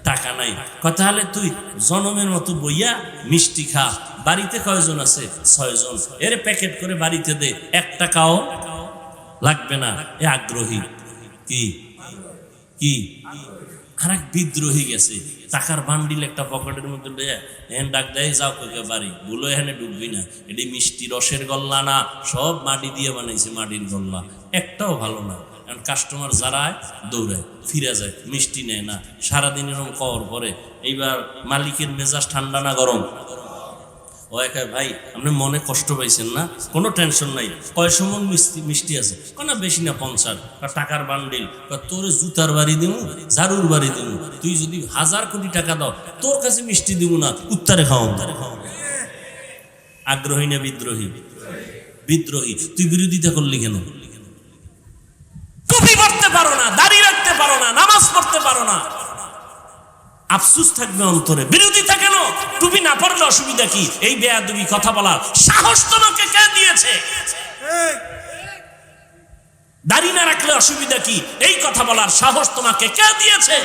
টাকা নাই। কথা হলে তুই জনমের মতো বইয়া মিষ্টি খা, বাড়িতে কয়জন আছে? 6 জন, এর প্যাকেট করে বাড়িতে দে, 1 টাকাও লাগবে না। এ আগ্রহী কি কি আর এক বিদ্রোহী গেছে, টাকার বান্ডিল একটা পকেটের মধ্যে লইয়া এখানে ডাক দেয়, যাও কইকে বাড়ি, বলো এখানে ঢুকবি না, এটি মিষ্টি রসের গল্লা না, সব মাটি দিয়ে বানাইছে, মাটির গল্লা, একটাও ভালো না। কারণ কাস্টমার যারা দৌড়ায় ফিরে যায়, মিষ্টি নেয় না, সারাদিন এরকম কর করে। এইবার মালিকের মেজাজ ঠান্ডা না গরম? ও একা, ভাই আপনি মনে কষ্ট পাইছেন না? কোনো টেনশন নাই, কয় সমন মিষ্টি আছে? না বেশি না, 50। টাকার বান্ডিল, তোর জুতার বাড়ি দিব, ঝাড়ুর বাড়ি দিব, তুই যদি 1000 কোটি টাকা দাও তোর কাছে মিষ্টি দিব না, উত্তরে খাও। আগ্রহী না বিদ্রোহী? বিদ্রোহী। তুই বিরোধিতা করলি কেন? টুপি পড়তে পারো না, দাড়ি রাখতে পারো না, নামাজ পড়তে পারো না, আফসোস থাকবে অন্তরে। বিরোধিতা কেন? টুপি না পড়লে অসুবিধা কি? এই বেয়াদবি কথা বলার সাহস তোমাকে কে দিয়েছে? দাড়ি না রাখলে অসুবিধা কি? এই কথা বলার সাহস তোমাকে কে দিয়েছে?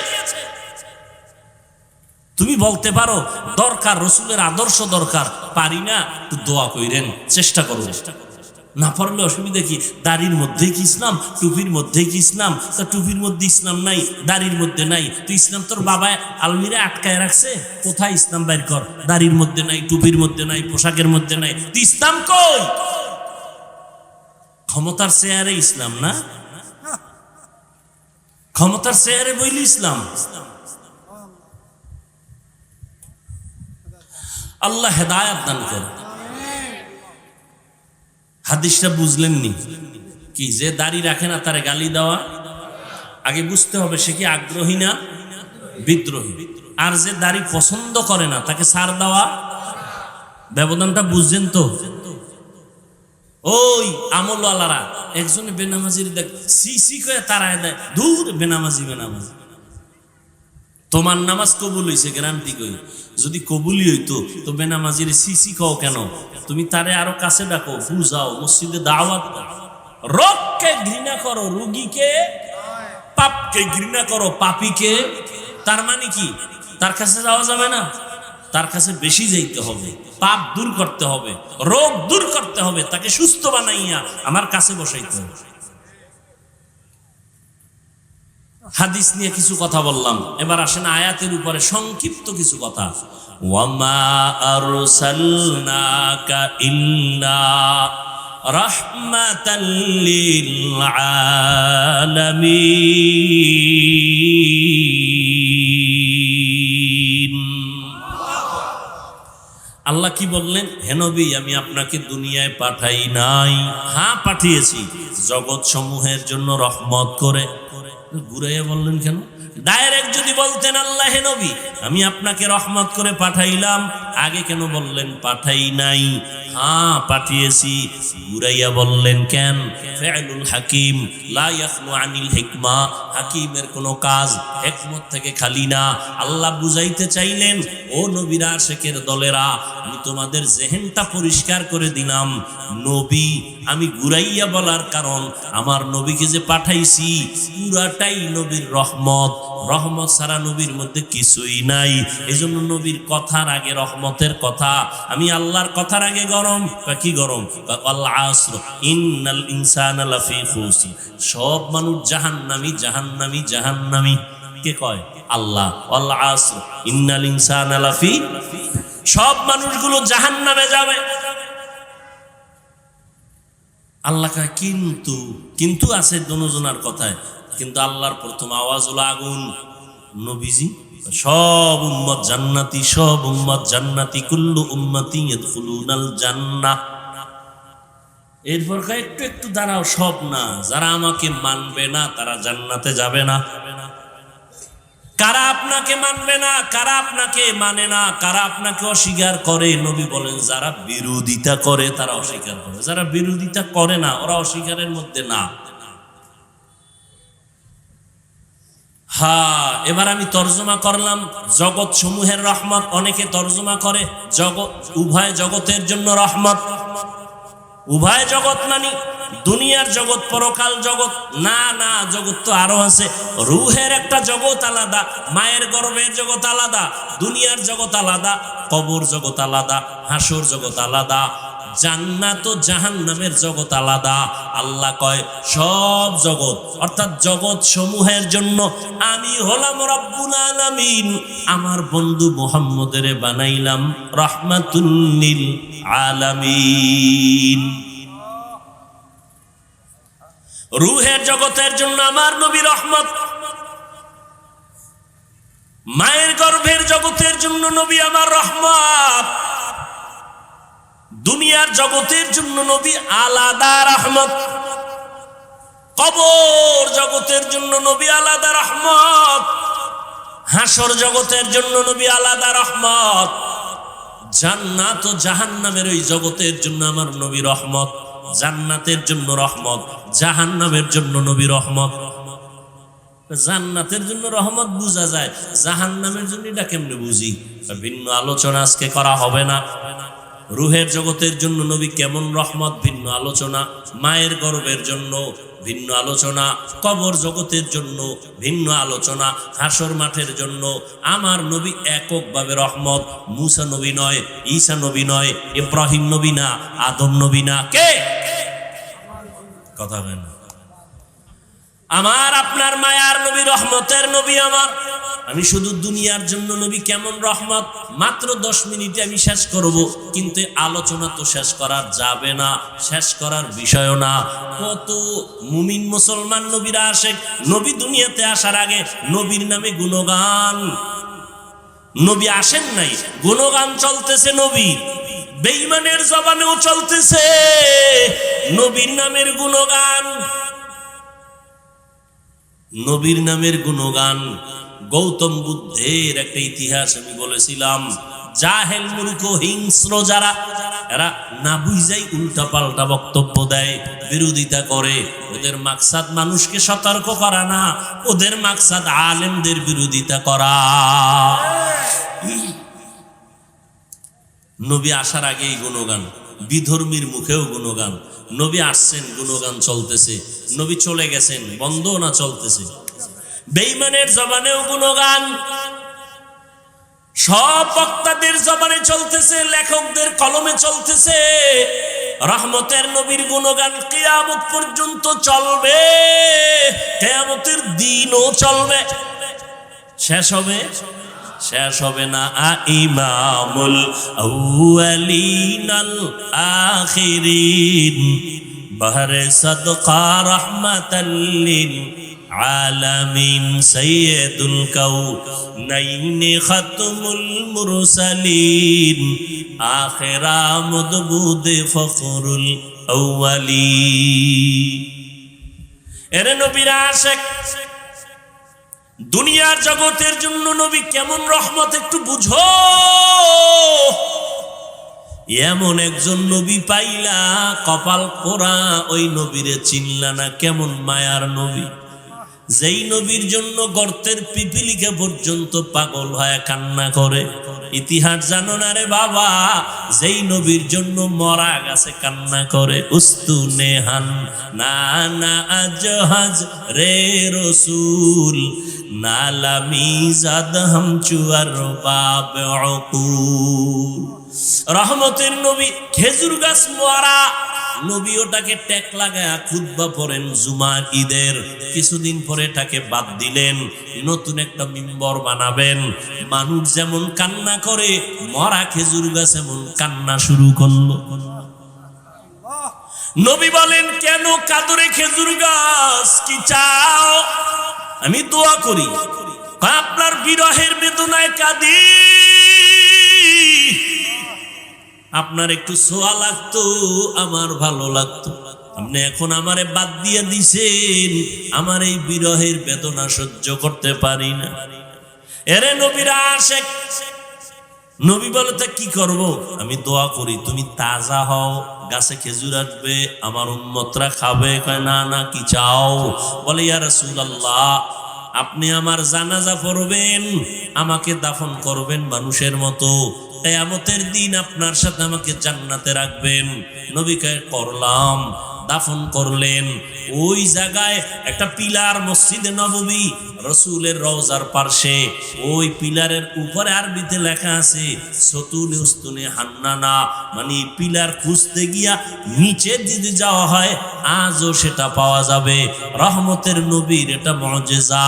তুমি বলতে পারো দরকার, রসুলের আদর্শ দরকার, পারি না, তো দোয়া কইরেন, চেষ্টা করো। না পারলে অসুবিধা কি? দাড়ির মধ্যে কি ইসলাম? টুপির মধ্যে কি ইসলাম? তা টুপির মধ্যে ইসলাম নাই, দাড়ির মধ্যে নাই, তো ইসলাম তোর বাবা আলমিরা আটকায় রাখছে, কোথায় ইসলাম বাইর কর? দাড়ির মধ্যে নাই, টুপির মধ্যে নাই, পোশাকের মধ্যে নাই, তুই ইসলাম কই? ক্ষমতার চেয়ারে ইসলাম না, ক্ষমতার চেয়ারে বইলি ইসলাম। আল্লাহ হেদায়েত দান করে। হাদিসটা বুঝলেননি কি? যে দাড়ি রাখে না তারে গালি দেওয়া, আগে বুঝতে হবে সে কি আগ্রহী না বিদ্রোহী। আর যে দাড়ি পছন্দ করে না তাকে ছাড় দেওয়া, ব্যবধানটা বুঝছেন তো? ওই আমলওয়ালারা একজনে বেনামাজির দেখ সি করে তারায় দেয়, দূর বেনামাজি বেনামাজি। তোমার নামাজ কবুল হইছে গ্যারান্টি কই? যদি কবুলই হইতো তো বেনামাজির সিসি কও কেন? তুমি তারে আরো কাছে ডাকো, বুঝাও, মসজিদে দাওয়াত দাও। রোগকে ঘৃণা করো, রোগীকে, পাপকে ঘৃণা করো, পাপীকে। তার মানে কি? তার কাছে যাওয়া যাবে না, তার কাছে বেশি যাইতে হবে, পাপ দূর করতে হবে, রোগ দূর করতে হবে, তাকে সুস্থ বানাইয়া আমার কাছে বসাইতে হবে। হাদিস নিয়ে কিছু কথা বললাম, এবার আসেন আয়াতের উপরে সংক্ষিপ্ত কিছু কথা। ওয়ামা আরসালনাকা ইল্লা রাহমাতাল লিল আলামিন। আল্লাহ কি বললেন? হে নবী, আমি আপনাকে দুনিয়ায় পাঠাই নাই, হ্যাঁ পাঠিয়েছি জগৎ সমূহের জন্য রহমত করে। ঘুরাইয়া বললেন কেন? ডাইরেক্ট যদি বলতেন আল্লাহ হে নবী আমি আপনাকে রহমত করে পাঠাইলাম, আগে কেন বললেন পাঠাই নাই? হ্যাঁ পাঠিয়েছি। ঘুরাইয়া বললেন কেন? ফিআলুল হাকিম লা ইয়াখলু আনিল হিকমা, হাকিমের কোনো কাজ হিকমত থেকে খালি না। আল্লাহ বুঝাইতে চাইলেন, ও নবীরা আশিকের দলেরা, আমি তোমাদের জেহেনটা পরিষ্কার করে দিলাম। নবী আমি ঘুরাইয়া বলার কারণ, আমার নবীকে যে পাঠাইছি পুরাটাই নবীর রহমত, রহমত ছাড়া নবীর মধ্যে কিছুই নাই। এজন্য নবীর কথার আগে রহমতের কথা। আমি আল্লাহর কথার আগে গরম, কি গরম? আল্লাহ আসর ইন্নাল ইনসানা লাফি খুসর, সব মানুষ জাহান্নামী জাহান্নামী জাহান্নামী। কে কয়? আল্লাহ। আল্লাহ আসর ইন্নাল ইনসানা লাফি, সব মানুষগুলো জাহান্নামে যাবে। আল্লাহ কয় কিন্তু, কিন্তু আছে দুজনার কথায়, কিন্তু আল্লাহর প্রথম আওয়াজ হলো আগুন। নবীজি সব উম্মত জান্নাতি, সব উম্মত জান্নাতি, কুল্লু উম্মতি ইয়াদখুলুনাল জান্নাহ। এরপর কয় একটু একটু দাঁড়াও, সব না, যারা আমাকে মানবে না তারা জান্নাতে যাবে না। কারা আপনাকে মানবে না, কারা আপনাকে মানে না, কারা আপনাকে অস্বীকার করে? নবী বলেন যারা বিরোধিতা করে তারা অস্বীকার করে, যারা বিরোধিতা করে না ওরা অস্বীকারের মধ্যে না। হ্যাঁ, এবার আমি তর্জমা করলাম জগৎ সমূহের রহমত। অনেকে তর্জমা করে জগৎ, উভয় জগতের জন্য রহমত। উভয় জগৎ মানে দুনিয়ার জগৎ, পরকাল জগৎ না। না, জগৎ তো আরো আছে। রুহের একটা জগৎ আলাদা, মায়ের গর্ভের জগৎ আলাদা, দুনিয়ার জগৎ আলাদা, কবর জগৎ আলাদা, হাসর জগৎ আলাদা, জান্নাত ও জাহান্নামের জগৎ আলাদা। আল্লাহ কয় সব জগৎ অর্থাৎ জগৎ সমূহের জন্য আমি হলাম রব্বুল আলামিন, আমার বন্ধু মুহাম্মদের বানাইলাম রাহমাতুল লিল আলামিন। রুহের জগতের জন্য আমার নবী রহমত, মায়ের গর্ভের জগতের জন্য নবী আমার রহমত, দুনিয়ার জগতের জন্য নবী আলাদা রহমত, কবর জগতের জন্য নবী আলাদা রহমত, হাসর জগতের জন্য নবী আলাদা রহমত, জান্নাত ও জাহান্নামের ওই জগতের জন্য আমার নবী রহমত। জান্নাতের জন্য রহমত, জাহান্নামের জন্য নবী রহমত। জান্নাতের জন্য রহমত বুঝা যায়, জাহান্নামের জন্য এটা কেমনে বুঝি? ভিন্ন আলোচনা আজকে করা হবে না। রুহের জগতের জন্য নবী কেমন রহমত ভিন্ন আলোচনা, মায়ের গর্ভের জন্য ভিন্ন আলোচনা, কবর জগতের জন্য ভিন্ন আলোচনা, হাসর মাঠের জন্য আমার নবী এককভাবে রহমত। মুসা নবী নয়, ঈসা নবী নয়, ইব্রাহিম নবী না, আদম নবী না, কে? কথা হয় না। আমার আপনার মায়ার নবী, রহমতের নবী আমার। আমি শুধু দুনিয়ার জন্য নবী কেমন রহমত মাত্র 10 মিনিটে আমি শেষ করব, কিন্তু আলোচনা তো শেষ করা যাবে না, শেষ করার বিষয় না। কত মুমিন মুসলমান নবীরা আসে, নবী দুনিয়াতে আসার আগে নবীর নামে গুণগান। নবী আসেন নাই, গুণগান চলতেছে নবী, বেঈমানের জবানেও চলতেছে নবীর নামের গুণগান, নবীর নামের গুণগান। গৌতম বুদ্ধের একটা ইতিহাস আমি বলেছিলাম, জাহেল মূর্খ হিংস্র যারা, এরা না বুঝাই উল্টা পাল্টা বক্তব্য দেয়, বিরোধিতা করে। ওদের মাকসাদ মানুষকে সতর্ক করা না, ওদের মাকসাদ আলেমদের বিরোধিতা করা। নবী আসার আগেই গুণগান, বিধর্মীর মুখেও গুণগান। নবী আসছেন, গুণগান চলতেছে। নবী চলে গেছেন, বন্ধ না চলতেছে। বেঈমানের জবানেও গুণগান, সব বক্তাদের জবানে চলতেছে, লেখকদের কলমে চলতেছে। রহমতের নবীর গুণগান কিয়ামত পর্যন্ত চলবে, কিয়ামতের দিনও চলবে। শেষ হবে? শেষ হবে না। ইমামুল আউয়ালিন আল আখিরিন বাহরে সাদকা রাহমাতাল লিল আলামিন সাইয়্যিদুল কাউনাইন খাতমুল মুরসালিন আখিরা মুদবুদ ফখরুল আউয়ালিন। এরে নবীর আশিক, দুনিয়ার জগতের জন্য নবী কেমন রহমত একটু বুঝো। এমন একজন নবী পাইলা, কপাল পোড়া, ওই নবীরে চিনলা না। কেমন মায়ার নবী, যেই নবীর জন্য গর্তের পিপিলিকা পর্যন্ত পাগল হয়ে কান্না করে। ইতিহাস জানো না রে বাবা, যেই নবীর জন্য মরা গাছে কান্না করে। উস্তুনেহান না না আজহাজ রে রসুল নালামি জাদ হাম চুয়ার বাব উকুল। রহমতের নবী খেজুর গাছ মরা, নবী ওটাকে টেক লাগায়া খুতবা পড়েন জুমার ঈদের। কিছুদিন পরে এটাকে বাদ দিলেন, নতুন একটা মিম্বর বানাবেন। মানুষ যেমন কান্না করে, মরা খেজুর গাছ এমন কান্না শুরু করলো। নবী বলেন, কেন কাদরে খেজুর গাছ, কি চাও? আমি দোয়া করি। আপনার বিরহের বেদনায় কাঁদি, আপনার একটু ছোঁয়া লাগতো, আমার ভালো লাগতো। আপনি এখন আমারে বাদ দিয়ে দিছেন, আমার এই বিরহের বেদনা সহ্য করতে পারি না। এরে নবীরা আশেক। নবী বলে, তা কি করব? আমি দোয়া করি তুমি তাজা হও, গাছে খেজুর আসবে, আমার উম্মতরা খাবে। কয় না না, কি চাও? বলে, ইয়া রাসূলুল্লাহ, আপনি আমার জানাজা পড়বেন, আমাকে দাফন করবেন মানুষের মতো, কিয়ামতের দিন আপনার সাথে আমাকে জান্নাতে রাখবেন। নবী কয়, করলাম। দাফন করলেন। ওই জায়গায় একটা পিলার, মসজিদে নববী, রাসূলের রওজার পাশে, ওই পিলারের উপরে আরবিতে লেখা আছে সতুনে উস্তুনে হান্নানা, মানে পিলার খুঁজতে গিয়া নিচে যদি যাওয়া হয় আজও সেটা পাওয়া যাবে। রহমতের নবীর এটা মুজিজা।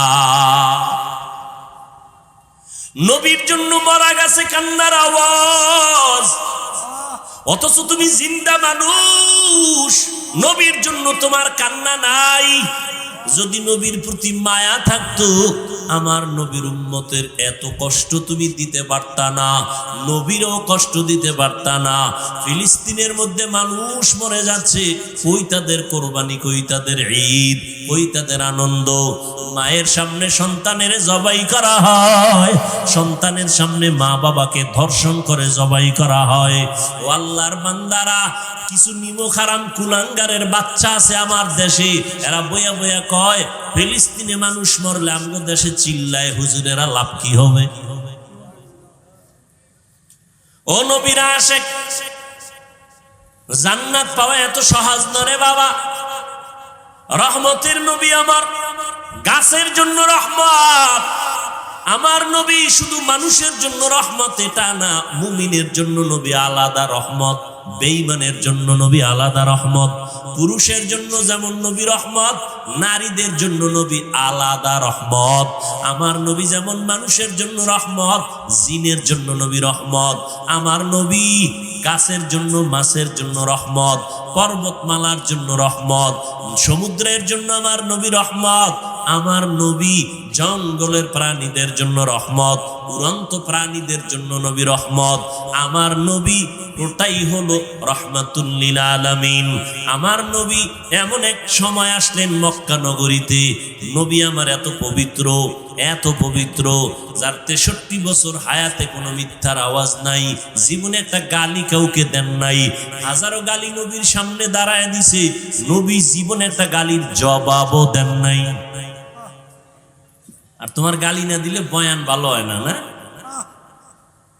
নবীর জন্য মারা গেছে কান্নার আওয়াজ, অথচ তুমি জিন্দা মানুষ, নবীর জন্য তোমার কান্না নাই। যদি নবীর প্রতি মায়া থাকতো, আমার নবীর উম্মতের এত কষ্ট তুমি দিতে পারতা না, নবীরও কষ্ট দিতে পারতা না। ফিলিস্তিনের মধ্যে মানুষ মরে যাচ্ছে, কই তাদের কোরবানি, কই তাদের ঈদ, কই তাদের আনন্দ? মায়ের সামনে সন্তানের জবাই করা হয়, সন্তানের সামনে মা বাবাকে ধর্ষণ করে জবাই করা হয়। ও আল্লাহর বান্দারা, কিছু নিমক হারাম কুলাঙ্গারের বাচ্চা আছে আমার দেশে, এরা বইয়া বইয়া কয় ফিলিস্তিনে মানুষ মরলে আমগো দেশে চিল্লায়, হুজুরেরা লাভ কি হবে? ও নবীরা আশেক, জান্নাত পাওয়া এত সহজ নরে বাবা। রহমতের নবী আমার, গাছের জন্য রহমত। আমার নবী শুধু মানুষের জন্য রহমত এটা না, মুমিনের জন্য নবী আলাদা রহমত, বেঈমানের জন্য নবী আলাদা রহমত। পুরুষের জন্য যেমন নবী রহমত, নারীদের জন্য নবী আলাদা রহমত। আমার নবী যেমন মানুষের জন্য রহমত, জিনের জন্য নবী রহমত। আমার নবী গাছের জন্য, মাছের জন্য রহমত, পর্বতমালার জন্য রহমত, সমুদ্রের জন্য আমার নবী রহমত। আমার নবী জঙ্গলের প্রাণীদের জন্য রহমত, উড়ন্ত প্রাণীদের জন্য নবী রহমত। আমার নবী ওটাই হলো রহমাতুল লিল আলামিন। আমার নবী এমন এক সময় আসলেন মক্কা নগরীতে, নবী আমার এত পবিত্র, এত পবিত্র, যার 63 বছর হায়াতে কোনো মিথ্যার আওয়াজ নাই, জীবনে একটা গালি কাউকে দেন নাই। হাজারো গালি নবীর সামনে দাঁড়ায় দিছে, নবী জীবনে একটা গালির জবাবও দেন নাই। আর তোমার গালি না দিলে বয়ান ভালো হয় না, না?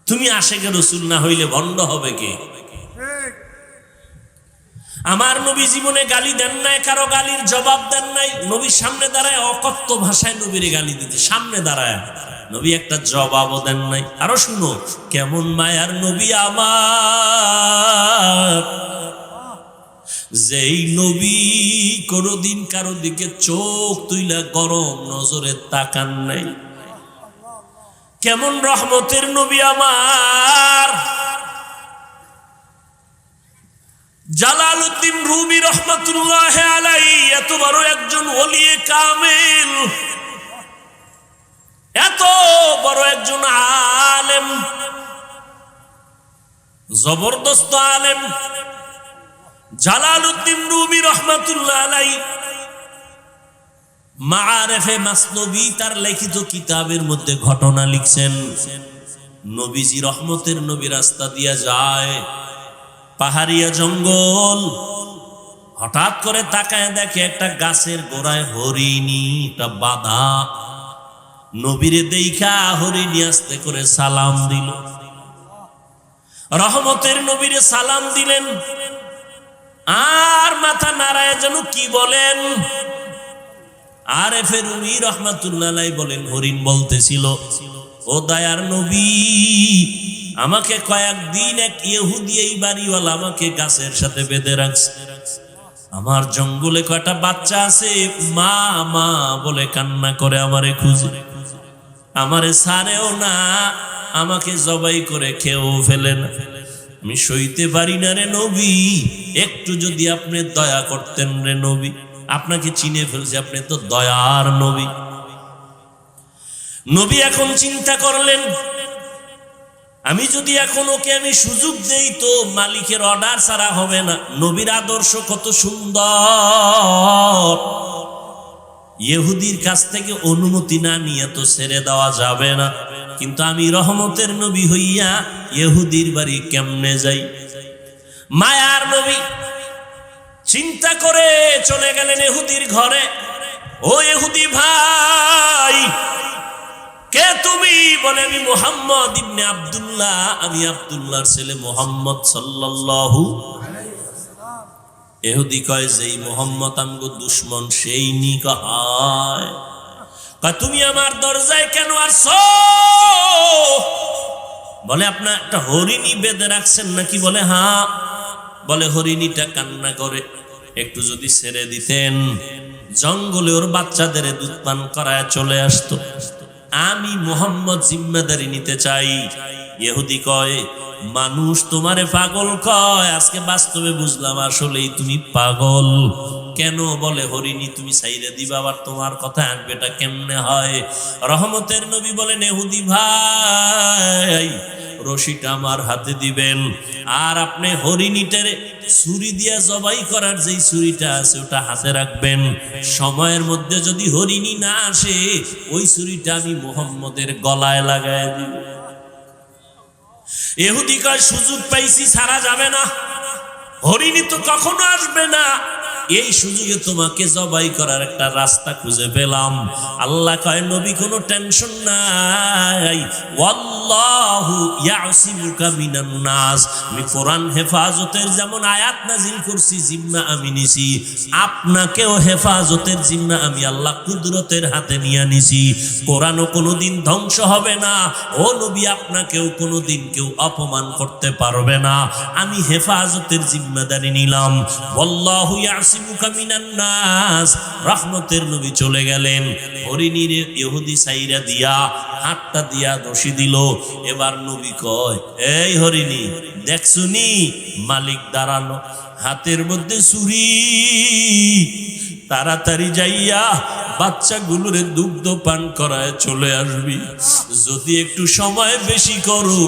তুমি আশেকে রাসূল না হইলে ভণ্ড হবে কে? আমার নবী জীবনে গালি দেন নাই, কারো গালির জবাব দেন নাই। নবীর সামনে দাঁড়ায় অকথ্য ভাষায় নবীরে গালি দিতে, সামনে দাঁড়ায় নবী একটা জবাবও দেন নাই। আরো শুনো, কেমন মায়ার নবী আমার, যেই নবী কোনদিন কারো দিকে চোখ তুইলা গরম নজরে তাকান নাই। কেমন রহমতের নবী আমার। জালালউদ্দিন রুমি রহমাতুল্লাহ আলাইহি এত বড় একজন ওলিয়ে কামেল, এত বড় একজন আলেম, জবরদস্ত আলেম জালালউদ্দিন রুমি রহমাতুল্লাহ আলাইহি মাআরিফে মাসনবী তার লিখিত কিতাবের মধ্যে ঘটনা লিখছেন। নবীজি রহমতের নবী রাস্তা দিয়া যায়, পাহাড়িয়া জঙ্গল, হঠাৎ করে তাকায় দেখে একটা গাছের গোড়ায় হরিণীটা বাঁধা। নবীরে দেইখা হরিণী আস্তে করে সালাম দিল। রহমতের নবীরে সালাম দিলেন, আর মাথা নাড়ায় যেন কি বলেন। আরেফে রুমি রহমাতুল্লাহ আলাইহি বলেন, হরিণ বলতেছিল, ও দয়ার নবী, আমাকে কয়েকদিন এক ইহুদি এই বাড়িওয়ালা আমাকে গাছের সাথে বেঁধে রাখছে। আমার জঙ্গলে কয়টা বাচ্চা আছে, মা মা বলে কান্না করে আমারে খুঁজে, আমারে ছাড়েও না, আমাকে জবাই করে খেয়েও ফেলে না। আমি সইতে পারি না রে নবী, একটু যদি আপনি দয়া করতেন রে নবী, আপনাকে চিনে ফেলছে, আপনি তো দয়ার নবী। নবী এখন চিন্তা করলেন, আমি যদি এখন ওকে আমি সুযোগ দেই তো মালিকের অর্ডার ছাড়া হবে না। নবীর আদর্শ কত সুন্দর, ইহুদির কাছ থেকে অনুমতি না নিয়ে তো ছেড়ে দেওয়া যাবে না। কিন্তু আমি রহমতের নবী হইয়া ইহুদির বাড়ি কেমনে যাই? মায়ার নবী চিন্তা করে চলে গেলেন ইহুদির ঘরে। ও ইহুদি ভাই, কে তুমি? বলে আমি মুহাম্মদ ইবনে আব্দুল্লাহ, আমি আব্দুল্লাহর ছেলে মুহাম্মদ সাল্লাল্লাহু। ইহুদি কয়, যেই মুহাম্মদ আমগো দুশমন সেই নি কয়। তুমি আমার দরজায় কেন আসছো? বলে আপনার একটা হরিণী বেঁধে রাখছেন নাকি? বলে হ্যাঁ। বলে হরিণীটা কান্না করে, একটু যদি ছেড়ে দিতেন জঙ্গলে ওর বাচ্চাদের দুধ পান করায় চলে আসতো। আমি মুহাম্মদ জিম্মেদারি নিতে চাই। ইহুদি কয়, মানুষ তোমারে পাগল কয়, আজকে বাস্তবে বুঝলাম আসলেই তুমি পাগল। কেন? বলে হরিণী তুমি ছাইরে দিবা, আবার তোমার কথা আনবেটা কেমনে হয়? রহমতের নবী বলেন, ইহুদি ভাই রশিটা আমার হাতে দিবেন, আর আপনি হরিণীটার ছুরি দিয়া জবাই করার যেই ছুরিটা আছে ওটা হাতে রাখবেন। সময়ের মধ্যে যদি হরিণী না আসে, ওই ছুরিটা আমি মুহাম্মদের গলায় লাগায় দিব। ইহুদি কয়, সুযোগ পাইছি, ছাড়া যাবে না, হরিণী তো কখনো আসবে না, এই সুযোগে তোমাকে জবাই করার একটা রাস্তা খুঁজে পেলাম। আল্লাহ কয়, নবী কোনো টেনশন নাই, ওয়াল্লাহু ইয়াসিমুকা মিনান নাস। আমি কোরআন হেফাজতের যেমন আয়াত নাজিল করছি, জিম্মা আমি নিছি, আপনাকেও হেফাজতের জিম্মা আমি আল্লাহ কুদরতের হাতে নিয়ে নিছি। কোরআনও কোনোদিন ধ্বংস হবে না, ও নবী আপনাকেও কোনোদিন কেউ অপমান করতে পারবে না। আমি হেফাজতের জিম্মাদারি নিলাম। ওয়াল্লাহু ইয়াসিমুকা মিনান নাস। রহমতের নবী চলে গেলেন। হরিণীর ইহুদি সাইরা দিয়া হাতটা দিয়া দোষী দিল। এবার নবী কয়, এই হরিণী দেখছুনি মালিক দাঁড়ানো, হাতের মধ্যে ছুরি, তাড়াতাড়ি যাইয়া বাচ্চাগুলোরে দুগ্ধ পান করায় চলে আসবি। যদি একটু সময় বেশি করো,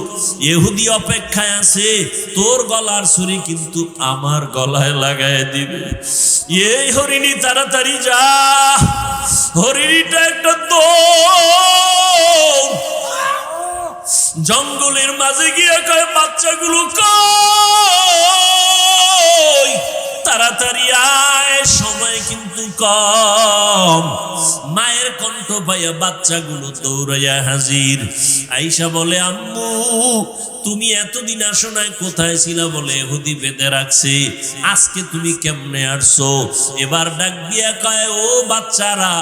ইহুদি অপেক্ষায় আছে, তোর গলার ছুরি কিন্তু আমার গলায় লাগায় দিবে। এই হরিণী তাড়াতাড়ি যা। হরিণীটা একটা দৌড়, জঙ্গলের মাঝে গিয়ে কয়, বাচ্চাগুলো কই, তাড়াতাড়ি আয়, সময় কিন্তু কম। মায়ের কণ্ঠ পাইয়া বাচ্চাগুলো দৌড়াইয়া হাজির। আইসা বলে, আম্মু তুমি এতদিন আসো নাই, কোথায় ছিলা? বলে ইহুদি বেঁধে রাখছে, আজকে তুমি কেমনে আসছো? এবার ডাক দিয়া কয়, ও বাচ্চারা,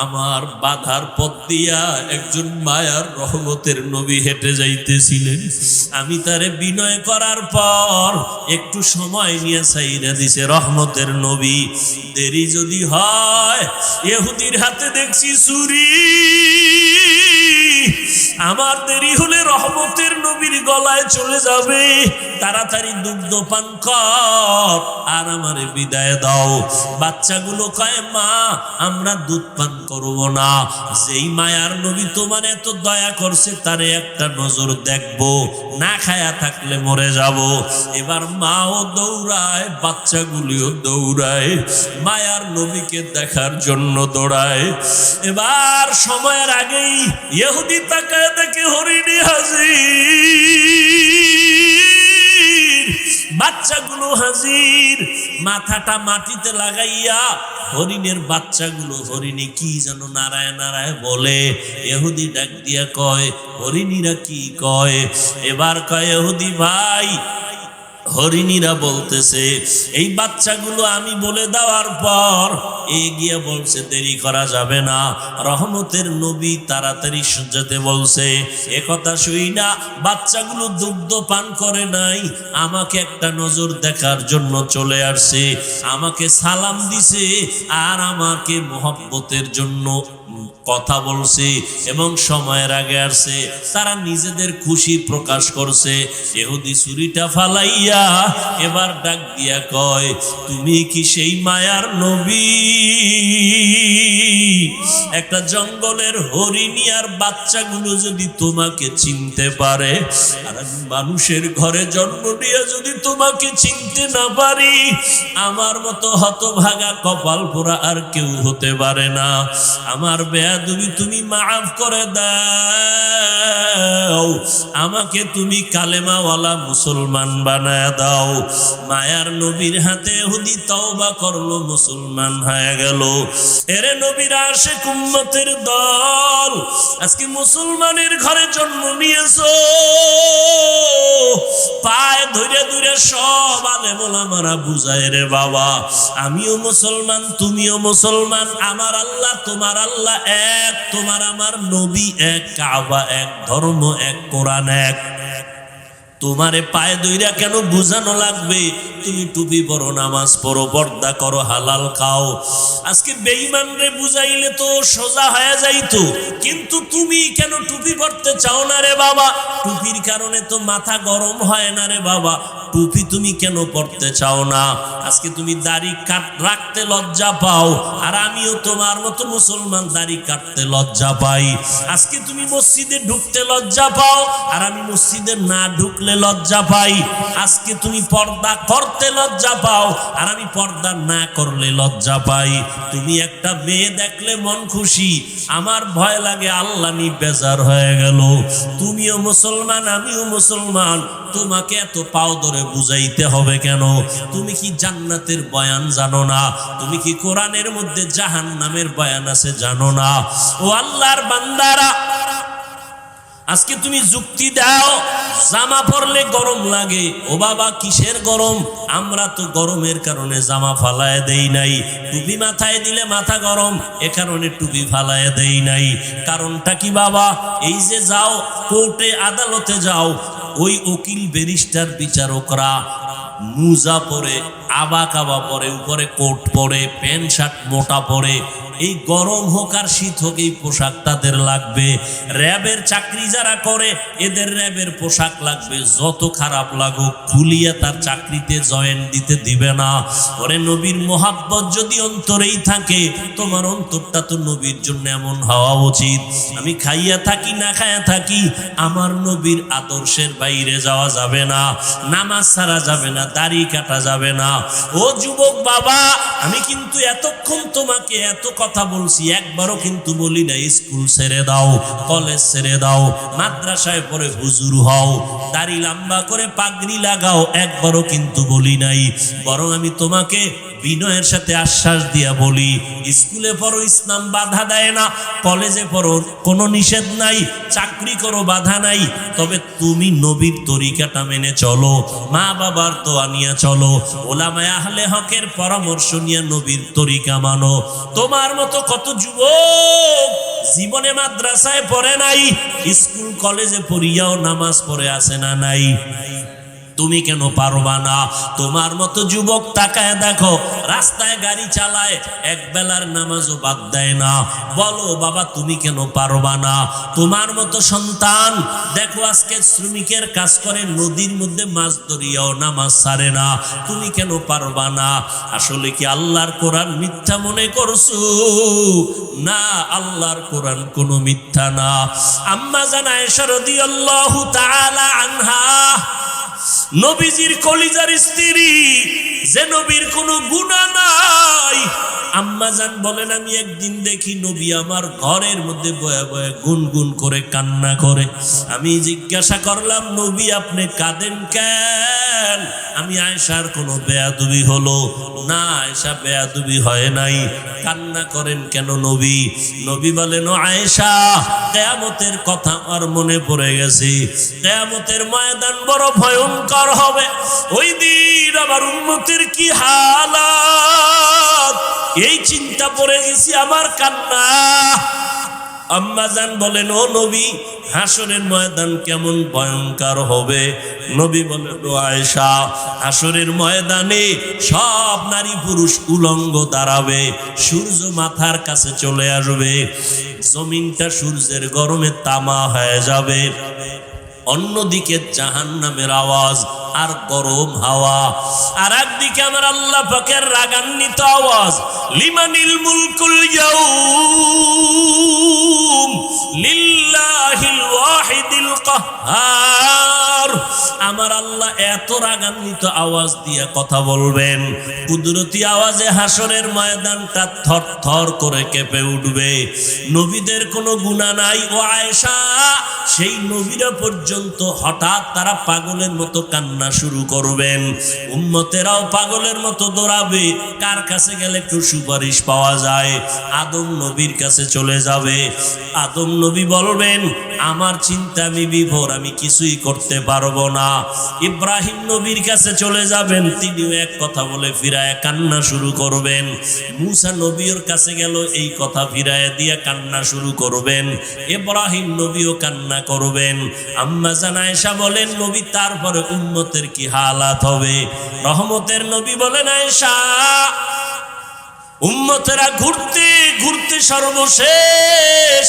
আমার বাধার পথ দিয়া একজন মায়ার রহমতের নবী হেঁটে যাইতেছিলেন, আমি তারে বিনয় করার পর একটু সময় নিয়ে ছাইরা দিছে রহমতের নবী। দেরি যদি হয়, ইহুদির হাতে দেখছি ছুরি, আমার দেরি হলে রহমতের নবীর গলায় চলে যাবে। তাড়াতাড়ি দুগ্ধ পান কর আর আমারে বিদায় দাও। বাচ্চাগুলো কয়, মা আমরা দুধ পান করব না। যেই মায়ার নবী তোমার এত দয়া করছে, তারে একটা নজর দেখবো, না খায়া থাকলে মরে যাব। এবার মাও দৌড়ায়, বাচ্চাগুলিও দৌড়ায়, মায়ার নবীকে দেখার জন্য দৌড়ায়। এবার সময়ের আগেই ইহুদি তাকায় দেখে হরিণী হাজির, বাচ্চাগুলো হাজির। মাথাটা মাটিতে লাগাইয়া হরিণের বাচ্চাগুলো, হরিণী কি যেন নারায় নারায় বলে। ইহুদি ডাক দিয়া কয়, হরিণীরা কি কয়? এবার কয়, ইহুদি ভাই হরিণীরা বলতেছে, এই বাচ্চাগুলো আমি বলে দেওয়ার পর এগিয়ে বলছে দেরি করা যাবে না, রহমতের নবী তাড়াতাড়ি যেতে বলছে। একথা শুই না বাচ্চাগুলো দুগ্ধ পান করে নাই, আমাকে একটা নজর দেখার জন্য চলে আসছে, আমাকে সালাম দিছে আর আমাকে মোহব্বতের জন্য কথা বলছে এবং সময়ের আগে আসছে, তারা নিজেদের খুশি প্রকাশ করছে। ইহুদি ছুরিটা ফালাইয়া এবার ডাক দিয়া কয়, তুমি কি সেই মায়ার নবী? একটা জঙ্গলের হরিণিয়ার বাচ্চাগুলো যদি তোমাকে চিনতে পারে, আর আমি মানুষের ঘরে জন্ম নিয়ে যদি তোমাকে চিনতে না পারি, আমার মতো হতভাগা কপাল পোড়া আর কেউ হতে পারে না। আমার বেয়াদবি তুমি মাফ করে দাও, আমাকে তুমি কালেমাওয়ালা মুসলমান বানায় দাও। মায়ার নবীর হাতে ইহুদি তওবা করলো, মুসলমান হয়ে গেল। এরে নবীর আশিক উম্মতের দল, আজকে মুসলমানের ঘরে জন্ম নিয়েছো, পায়ে ধরে ধরে সব আলেম ওলামারা বুঝায় রে বাবা, আমিও মুসলমান তুমিও মুসলমান, আমার আল্লাহ তোমার আল্লাহ এক, তোমার আমার নবী এক, কাবা এক, ধর্ম এক, কোরআন এক। তোমারে পায়ে দইরা কেন বুঝানো লাগবে? তুমি টুপি পরো, নামাজ পড়ো, পর্দা করো, হালাল খাও। আজকে বেঈমান রে বুঝাইলে তো সোজা হয়ে যাইতো, কিন্তু তুমি কেন টুপি পরতে চাও না রে বাবা? টুপির কারণে তো মাথা গরম হয় না রে বাবা, টুপি তুমি কেন পরতে চাও না? আজকে তুমি দাড়ি রাখতে লজ্জা পাও, আর আমিও তোমার মতো মুসলমান দাড়ি কাটতে লজ্জা পাই। আজকে তুমি মসজিদে ঢুকতে লজ্জা পাও, আর আমি মসজিদে না ঢুকলে লজ্জা পাই। আজকে তুমি পর্দা করতে লজ্জা পাও, আর আমি পর্দা না করলে লজ্জা পাই। তুমি একটা মেয়ে দেখলে মন খুশি, আমার ভয় লাগে আল্লাহ নি বেজার হয়ে গেল। তুমিও মুসলমান আমিও মুসলমান, তোমাকে এত পাও ধরে বুঝাইতে হবে কেন? তুমি কি জান্নাতের বয়ান জানো না? তুমি কি কোরআনের মধ্যে জাহান্নামের বয়ান আছে জানো না? ও আল্লাহর বান্দারা, আজকে তুমি যুক্তি দাও, জামা পরলে গরম লাগে। ও বাবা কিসের গরম? আমরা তো গরমের কারণে জামা ফালায় দেই নাই। টুপি মাথায় দিলে মাথা গরম, এ কারণে টুপি ফালায় দেই নাই। কারণটা কি বাবা? এই যে যাও কোর্টে আদালতে যাও, ওই উকিল ব্যারিস্টার বিচারকরা মুজা পরে, আবা কাবা পরে, উপরে কোট পরে, প্যান্ট শার্ট মোটা পরে। এই গরম হোক আর শীত হোক এই পোশাক তাদের লাগবে। র্যাবের চাকরি যারা করে এদের র্যাবের পোশাক লাগবে, যত খারাপ লাগুক খুলিয়া তার চাকরিতে জয়েন দিতে দিবে না। ওরে নবীর মোহাব্বত যদি অন্তরেই থাকে, তোমার অন্তরটা তো নবীর জন্য এমন হওয়া উচিত। আমি খাইয়া থাকি না খাইয়া থাকি, আমার নবীর আদর্শের বাইরে যাওয়া যাবে না, নামাজ ছাড়া যাবে না, দাড়ি কাটা যাবে না। ও যুবক বাবা, আমি কিন্তু এতক্ষণ তোমাকে এত কথা বলছি, একবারও কিন্তু বলি না স্কুল ছেড়ে দাও, কলেজ ছেড়ে দাও, মাদ্রাসায় পড়ে হুজুর হও, দাড়ি লম্বা করে পাগড়ি লাগাও, একবারও কিন্তু বলি নাই। বরং আমি তোমাকে বিনয়ের সাথে আশ্বাস দিয়া বলি, স্কুলে পড়ো ইসলাম বাধা দেয় না, কলেজে পড়ো কোনো নিষেধ নাই, চাকরি করো বাধা নাই, তবে তুমি নবীর তরিকাটা মেনে চলো, মা বাবার দোয়া নিয়ে চলো, ওলামায়ে আহলে হকের পরামর্শ নিয়ে নবীর তরিকা মানো। তোমার মতো কত যুবক জীবনে মাদ্রাসায় পড়ে নাই, স্কুল কলেজে পড়িয়াও নামাজ পড়ে আসে না নাই? তুমি কেন পারবা না? তোমার মতো যুবক তাকায় দেখো, রাস্তায় গাড়ি চালায়, এক বেলার নামাজও বাদ দেয় না। বলো বাবা তুমি কেন পারবা না? তোমার মতো সন্তান দেখো আজকে শ্রমিকের কাজ করে, নদীর মধ্যে মাছ ধরিয়াও নামাজ ছাড়ে না। তুমি কেন পারবা না? আসলে কি আল্লাহর কোরআন মিথ্যা মনে করছো? না, আল্লাহর কোরআন কোনো মিথ্যা না। আম্মা জান আয়েশা রাদিয়াল্লাহু তাআলা আনহা, নবীজির কলিজার স্ত্রী, যে নবীর কোনো গুনাহ নাই, আম্মা জান বলেন আমি একদিন দেখি নবী আমার ঘরের মধ্যে বয়ে বয়ে গুনগুন করে কান্না করে। আমি জিজ্ঞাসা করলাম নবী আপনি কাঁদেন কেন? আমি আয়েশার কোনো বেয়াদবি হলো? না আয়েশা বেয়াদবি হয় নাই, কান্না করেন কেন নবী? নবী বলেন ও আয়েশা, কিয়ামতের কথা আমার মনে পড়ে গেছে, কিয়ামতের ময়দান বড় ভয়ঙ্কর হবে, ওই দিন আমার উম্মতের কি হালাত, এই চিন্তা পড়ে গেছি, আমার কান্না। আম্মা জান বলেন ও নবী হাসরের ময়দান কেমন ভয়ঙ্কর হবে। নবী বলেন, ও আয়েশা, হাসরের ময়দানে সব নারী পুরুষ উলঙ্গ দাঁড়াবে, সূর্য মাথার কাছে চলে আসবে, জমিনটা সূর্যের গরমে তামা হয়ে যাবে, অন্যদিকে জাহান্নামের আওয়াজ আর গরম হাওয়া, আর একদিকে আমার আল্লাহ পাকের রাগান্বিত আওয়াজ, লিমানিল মুলকুল ইয়াউম লিল্লাহিল ওয়াহিদিল কাহ্হার। আমার আল্লাহ এত রাগান্বিত আওয়াজ দিয়ে কথা বলবেন, কুদরতি আওয়াজে হাসরের ময়দানটা থর থর করে কেঁপে উঠবে। নবীদের কোনো গুনাহ নাই ও আয়েশা, সেই নবীরা পর্যন্ত হঠাৎ তারা পাগলের মতো কান্না শুরু করবেন, উম্মতেরাও পাগলের মতো দৌড়াবে। কার কাছে গেলে একটু সুপারিশ পাওয়া যায়? আদম নবীর কাছে চলে যাবে। আদম নবী বলবেন, আমার চিন্তা আমি বিভোর, আমি কিছুই করতে পারবো না। ইব্রাহিম নবীর কাছে চলে যাবেন, তিনিও এক কথা বলে ফিরায় কান্না শুরু করবেন। মুসা নবীর কাছে গেল, এই কথা ফিরায় দিয়ে কান্না শুরু করবেন। ইব্রাহিম নবীও কান্না করবেন। আম্মা জান আয়েশা বলেন, নবী তারপরে উম্মতের কি হালাত হবে? রহমতের নবী বলেন, আয়েশা, উম্মতেরা ঘুরতে ঘুরতে সর্বশেষ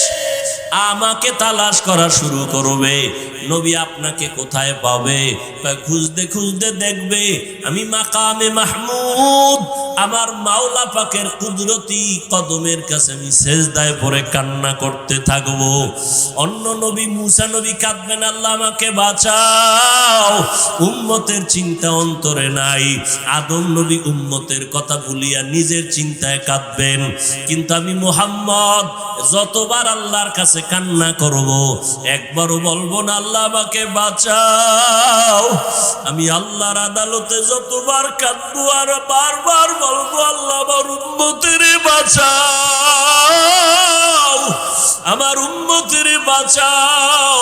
আমাকে তালাশ করা শুরু করবে। নবী আপনাকে কোথায় পাবে? খুঁজতে খুঁজতে দেখবে আমি মাকামে মাহমুদ, আমার মাওলা পাকের কুদরতি কদমের কাছে আমি সেজদায় পড়ে কান্না করতে থাকবো। অন্য নবী মুসা নবী কাঁদবেন, আল্লাহ আমাকে বাঁচাও, উম্মতের চিন্তা অন্তরে নাই। আদম নবী উম্মতের কথা ভুলিয়া নিজের চিন্তায় কাঁদবেন। কিন্তু আমি মুহাম্মদ যতবার আল্লাহর কাছে কান্না করব, একবারও বলবো না আল্লাহ আমাকে বাঁচাও। আমি আল্লাহর আদালতে যতবার কাঁদবো আর বারবার বলবো, আল্লাহ আমার উম্মতের বাঁচাও, আমার উম্মতের বাঁচাও।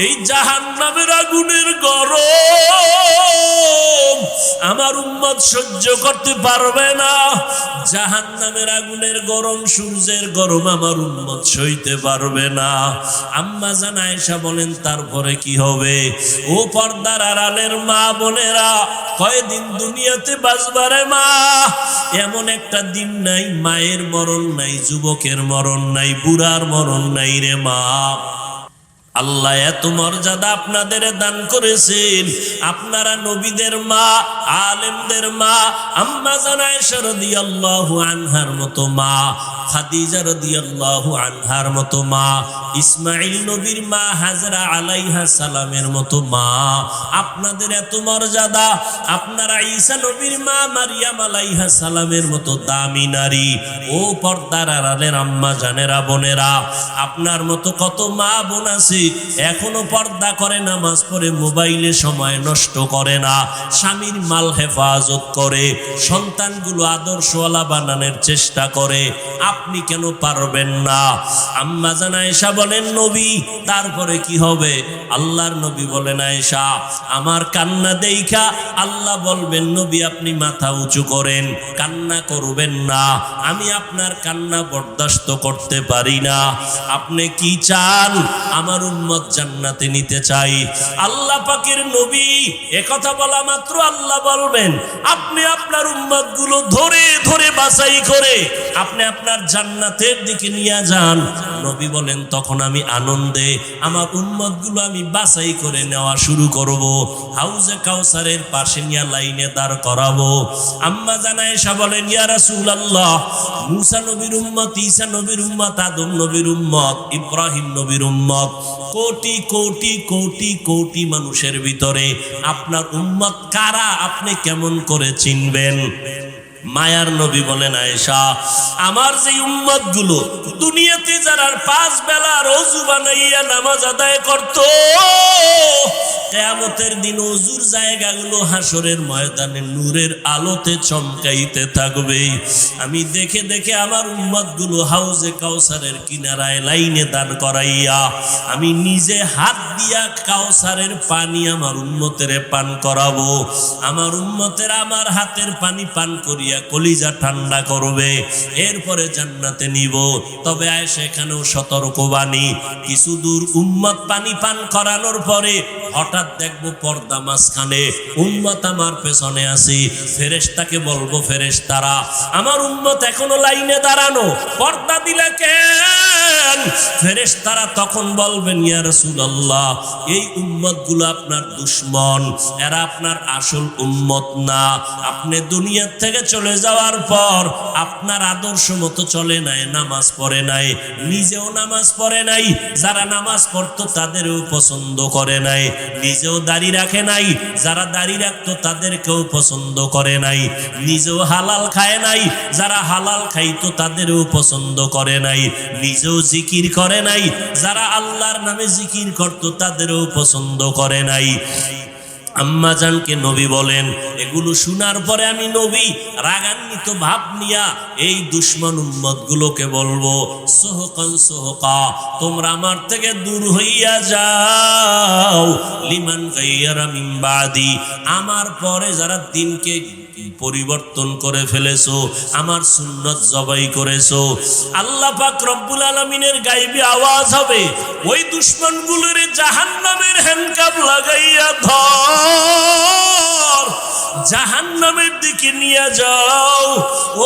এই জাহান্নামের আগুনের গরম আমার উম্মত সহ্য করতে পারবে না। জাহান্নামের আগুনের গরম, সূর্যের গরম আমার উম্মত সইতে পারবে না। আম্মা জান আয়েশা বলেন, তারপরে কি হবে? ও পর্দার আড়ালের মা বোনেরা, কয়দিন দুনিয়াতে বাঁচবারে মা? এমন একটা দিন নাই মায়ের মরণ নাই, যুবকের মরণ নাই, বুড়ার মরণ নাই রে মা। আল্লাহ এত মর্যাদা আপনাদের দান করেছেন। আপনারা নবীদের মা, আলেমদের মা, আম্মা জান আয়েশা রাদিয়াল্লাহু আনহার মতো মা, খাদিজা রাদিয়াল্লাহু আনহার মতো মা, ইসমাঈল নবীর মা হাজরা আলাইহা সালামের মতো মা, আপনাদের এত মর্যাদা। আপনারা ঈসা নবীর মা মারিয়াম আলাইহা সালামের মতো দামি নারী। ও পর্দার আড়ালের আম্মা জানেরা, বোনেরা, আপনার মতো কত মা বোন আছে এখনো পর্দা করে, নামাজ পড়ে, মোবাইলে সময় নষ্ট করে না, স্বামীর মাল হেফাজত করে, সন্তানগুলো আদর্শওয়ালা বানানোর চেষ্টা করে। আপনি কেন পারবেন না? আম্মা জান আয়েশা বলেন, নবী তারপরে কি হবে? আল্লাহর নবী বলেন, আয়েশা আমার কান্না দেইখা আল্লাহ বলবেন, নবী আপনি মাথা উঁচু করেন, কান্না করবেন না, আমি আপনার কান্না বরদাস্ত করতে পারি না। আপনি কি চান? আমার উম্মত জান্নাতে নিতে চাই। আল্লাহ পাকের নবী একথা বলা মাত্র আল্লাহ বলবেন, আপনি আপনার উম্মত গুলো ধরে ধরে বাছাই করে আপনি আপনার জান্নাতের দিকে নিয়ে যান। নবী বলেন, তখন আমি আনন্দে আমার উম্মত গুলো আমি বাছাই করে নেওয়া শুরু করব, হাউজে কাউসারের পাশে নিয়ে লাইনে দাঁড় করাবো। আম্মা জান আয়েশা বলেন, ইয়া রাসূলুল্লাহ, মুসা নবীর উম্মত, ঈসা নবীর উম্মত, আদম নবীর উম্মত, ইব্রাহিম নবীর উম্মত, কোটি কোটি কোটি কোটি মানুষের ভিতরে আপনার উম্মত কারা আপনি কেমন করে চিনবেন? মায়ার নবী বলেন, আয়েশা আমার যে উম্মত গুলো দুনিয়াতে যারা 5 বেলার ওযু বানাইয়া নামাজ আদায় করত, কিয়ামতের দিন ওযুর জায়গাগুলো হাসরের ময়দানে নূরের আলোতে চমকাইতে থাকবে। আমি দেখে দেখে আমার উম্মত গুলো হাউজে কাউসারের কিনারায় লাইনে দান করাইয়া আমি নিজে হাত দিয়া কাউসারের পানি আমার উম্মতের পান করাবো। আমার উম্মতের আমার হাতের পানি পান করিয়া দিয়া কলিজা ঠান্ডা করবে, এরপরে জান্নাতে নিব। তবে আয়েশা এখানেও সতর্কবাণী, কিছু দূর উম্মত পানি পান করানোর পরে হঠাৎ দেখবো পর্দা মাঝখানে, উম্মত আমার পেছনে আছে, ফেরেশতাকে বলবো, ফেরেশতারা আমার উম্মত এখনো লাইনে দাঁড়ানো, পর্দা দিলে কেন? ফেরেশতারা তখন বলবেন, ইয়া রাসূলুল্লাহ, এই উম্মতগুলো আপনার দুশমন, এরা আপনার আসল উম্মত না। আপনি দুনিয়া থেকে চলে যাওয়ার পর আপনার আদর্শ মতো চলে নাই, নামাজ পড়ে নাই, নিজেও নামাজ পড়ে নাই, যারা নামাজ পড়তো তাদেরও পছন্দ করে নাই, নিজেও দাড়ি রাখে নাই, যারা দাড়ি রাখতো তাদেরকেও পছন্দ করে নাই, নিজেও হালাল খায় নাই, যারা হালাল খাইতো তাদেরও পছন্দ করে নাই, নিজেও জিকির করে নাই, যারা আল্লাহর নামে জিকির করতো তাদেরও পছন্দ করে নাই। আম্মা জানকে নবী বলেন, এগুলো শোনার পরে আমি নবী রাগান্বিত ভাব নিয়া এই দুশমন উম্মত গুলোকে বলবো, সোহকান সোহকা, তোমরা আমার থেকে দূর হইয়া যাও, লিমান গায়্যারা মিন বাদি, আমার পরে যারা দিনকে পরিবর্তন করে ফেলেছো, আমার সুন্নত জবাই করেছো। আল্লাহ পাক রব্বুল আলামিনের গায়বী আওয়াজ হবে, ওই দুশমনগুলোর জাহান্নামের হ্যান্ডকাপ লাগাইয়া ধর, জাহান্নামের দিকে নিয়ে যাও।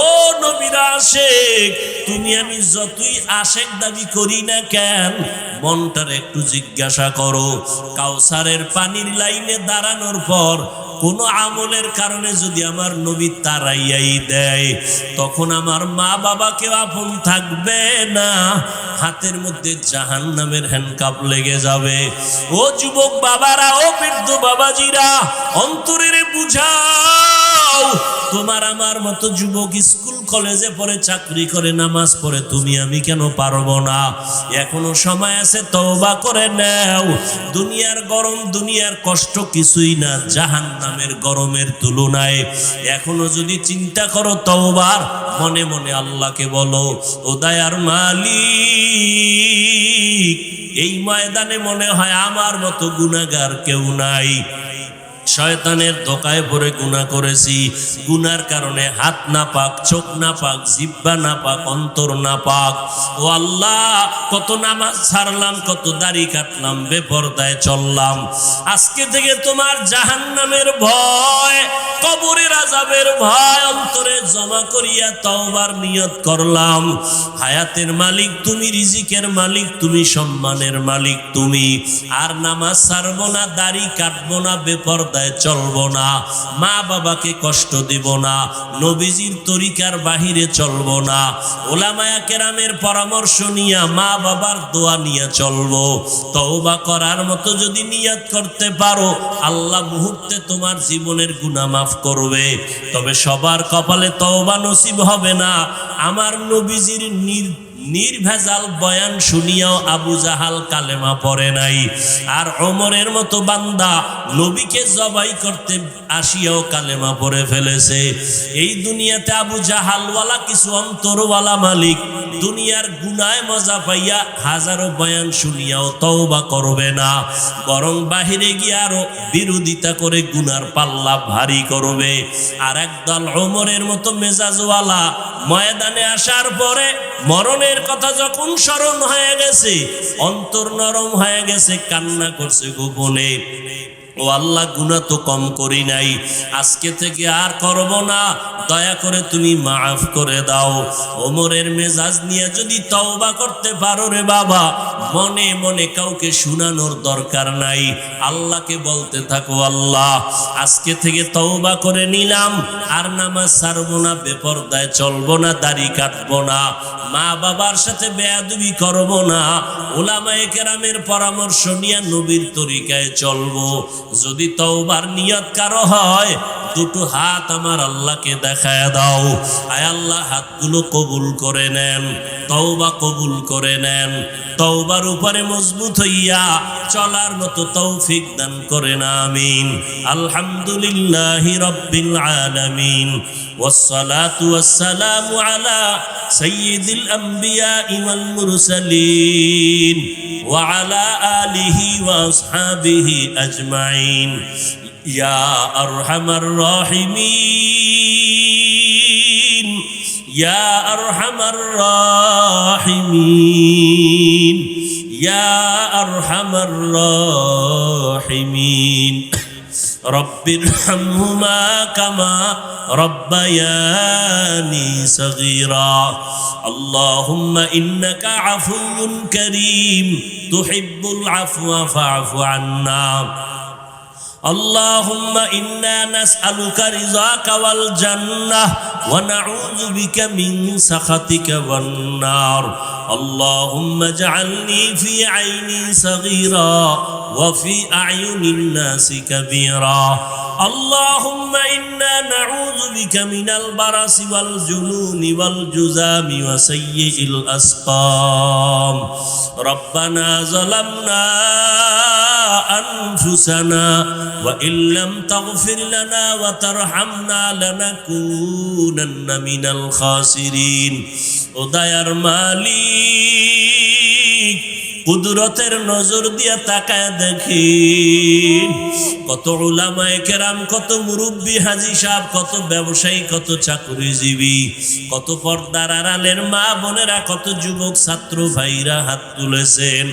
ও নবীর আশিক, তুমি আমি যতই আশিক দাবি করি না কেন, মনটার একটু জিজ্ঞাসা করো, কাউসারের পানির লাইনে দাঁড়ানোর পর কোন আমলের কারণে যদি আমার নবী তারাইয়াই দেয়, তখন আমার মা বাবাকে আপন থাকবে না, হাতের মধ্যে জাহান্নামের হ্যান্ডকাপ লেগে যাবে। ও যুবক বাবারা, ও বৃদ্ধ বাবাজিরা, অন্তরের বুঝাও, তোমার আমার মতো যুবক স্কুল কলেজে পড়ে, চাকরি করে, নামাজ পড়ে, তুমি আমি কেন পারবো না? এখনো সময় আছে, তওবা করে নাও। দুনিয়ার গরম, দুনিয়ার কষ্ট কিছুই না জাহান্নামের গরমের তুলনায়। এখনো যদি চিন্তা করো তওবার, মনে মনে আল্লাহকে বলো, ও দয়ার মালিক, এই ময়দানে মনে হয় আমার মতো গুনাহগার কেউ নাই, শয়তানের ধোকায় পড়ে গুনাহ করেছি, গুনার কারণে হাত না পাক, চোখ না পাক, জিহ্বা না পাক, অন্তর না পাক। ও আল্লাহ, কত নামাজ ছাড়লাম, কত দাড়ি কাটলাম, বেপরদায় চললাম, আজকে থেকে তোমার জাহান্নামের ভয়, কবরের আযাবের ভয় অন্তরে জমা করিয়া তওবার নিয়ত করলাম। হায়াতের মালিক তুমি, রিজিকের মালিক তুমি, সম্মানের মালিক তুমি। আর নামাজ ছাড়বো না, দাড়ি কাটবো না, বেপরদায় চলবো না, মা বাবাকে কষ্ট দিব না, নবীজির তরিকার বাহিরে চলবো না, উলামায়ে কেরামের পরামর্শ নিয়ে, মা বাবার দোয়া নিয়ে চলবো। তওবা করার মতো যদি নিয়ত করতে পারো, আল্লাহ মুহূর্তে তোমার জীবনের গুনাহ মাফ করবে। তবে সবার কপালে তওবা নসিব হবে না। আমার নবীজির নির্ভেজাল বয়ান শুনিয়াও আবু জাহাল কালেমা পড়ে নাই, আর ওমরের মতো বান্দা নবীকে জবাই করতে আসিয়াও কালেমা পড়ে ফেলেছে। এই দুনিয়াতে আবু জাহালওয়ালা কিছু অন্তরওয়ালা মালিক দুনিয়ার গুনায় মজা পাইয়া হাজারো বয়ান শুনিয়াও তওবা করবে না, বরং বাহিরে গিয়ে আরো বিরোধিতা করে গুনার পাল্লা ভারী করবে। আর একদল ওমরের মতো মেজাজওয়ালা ময়দানে আসার পরে মরণের কথা যখন স্মরণ হয়ে গেছে, অন্তর নরম হয়ে গেছে, কান্না করছে গোপনে, ও আল্লাহ, গুনাহ তো কম করি নাই, আজকে থেকে আর করব না, দয়া করে তুমি মাফ করে দাও। ওমরের মেজাজ নিয়ে যদি তওবা করতে পারো রে বাবা, মনে মনে কাউকে শুনানোর দরকার নাই, আল্লাহকে বলতে থাকো, আল্লাহ আজকে থেকে তওবা করে নিলাম, আর নামাজ ছাড়বো না, বেপরদায় চলবো না, দাড়ি কাটবো না, মা বাবার সাথে বেয়াদবি করব না, উলামায়ে কেরামের পরামর্শ নিয়ে নবীর তরিকায় চলবো। যদি তওবার নিয়ত কারো হয়, দুটো হাত আমার আল্লাহকে দেখায় দাও। আয় আল্লাহ, হাতগুলো কবুল করে নেন, তওবা কবুল করে নেন, তওবার উপরে মজবুত হইয়া চলার মতো তৌফিক দান করেন, আমিন। আলহামদুলিল্লাহি রাব্বিল আলামিন, ওয়াসসালাতু ওয়াসসালামু আলা সাইয়্যিদিল আমবিয়া ওয়াল মুরসালিন ওয়া আলা আলিহি ওয়া আসহাবিহি আজমাইন। ইয়া আরহামার রাহিমিন। ইয়া আরহামার রাহিমিন, ইয়া আরহামার রাহিমিন। রব্বিরহামহুমা কামা রব্বায়ানি সগীরা। আল্লাহুম্মা ইন্নাকা আফুউন কারীম তুহিব্বুল আফওয়া ফা'ফু আন্না। اللهم إنا نسألك رضاك والجنة ونعوذ بك من سخطك والنار. اللهم اجعلني في عيني صغيرا وفي أعين الناس كبيرا. اللهم إنا نعوذ بك من البرص والجنون والجذام وسيء الأسقام. ربنا ظلمنا أنفسنا وإن لم تغفر لنا وترحمنا لنكونن من الخاسرين. ও দয়ার মালিক, কুদরতের নজর দিয়ে তাকায় দেখেন কত উলামায়ে কেরাম, কত মুরব্বী হাজী সাহেব, কত ব্যবসায়ী, কত চাকরিজীবী, কত পর্দার আড়ালের মা বোনেরা, কত যুবক ছাত্র ভাইরা হাত তুলেছেন।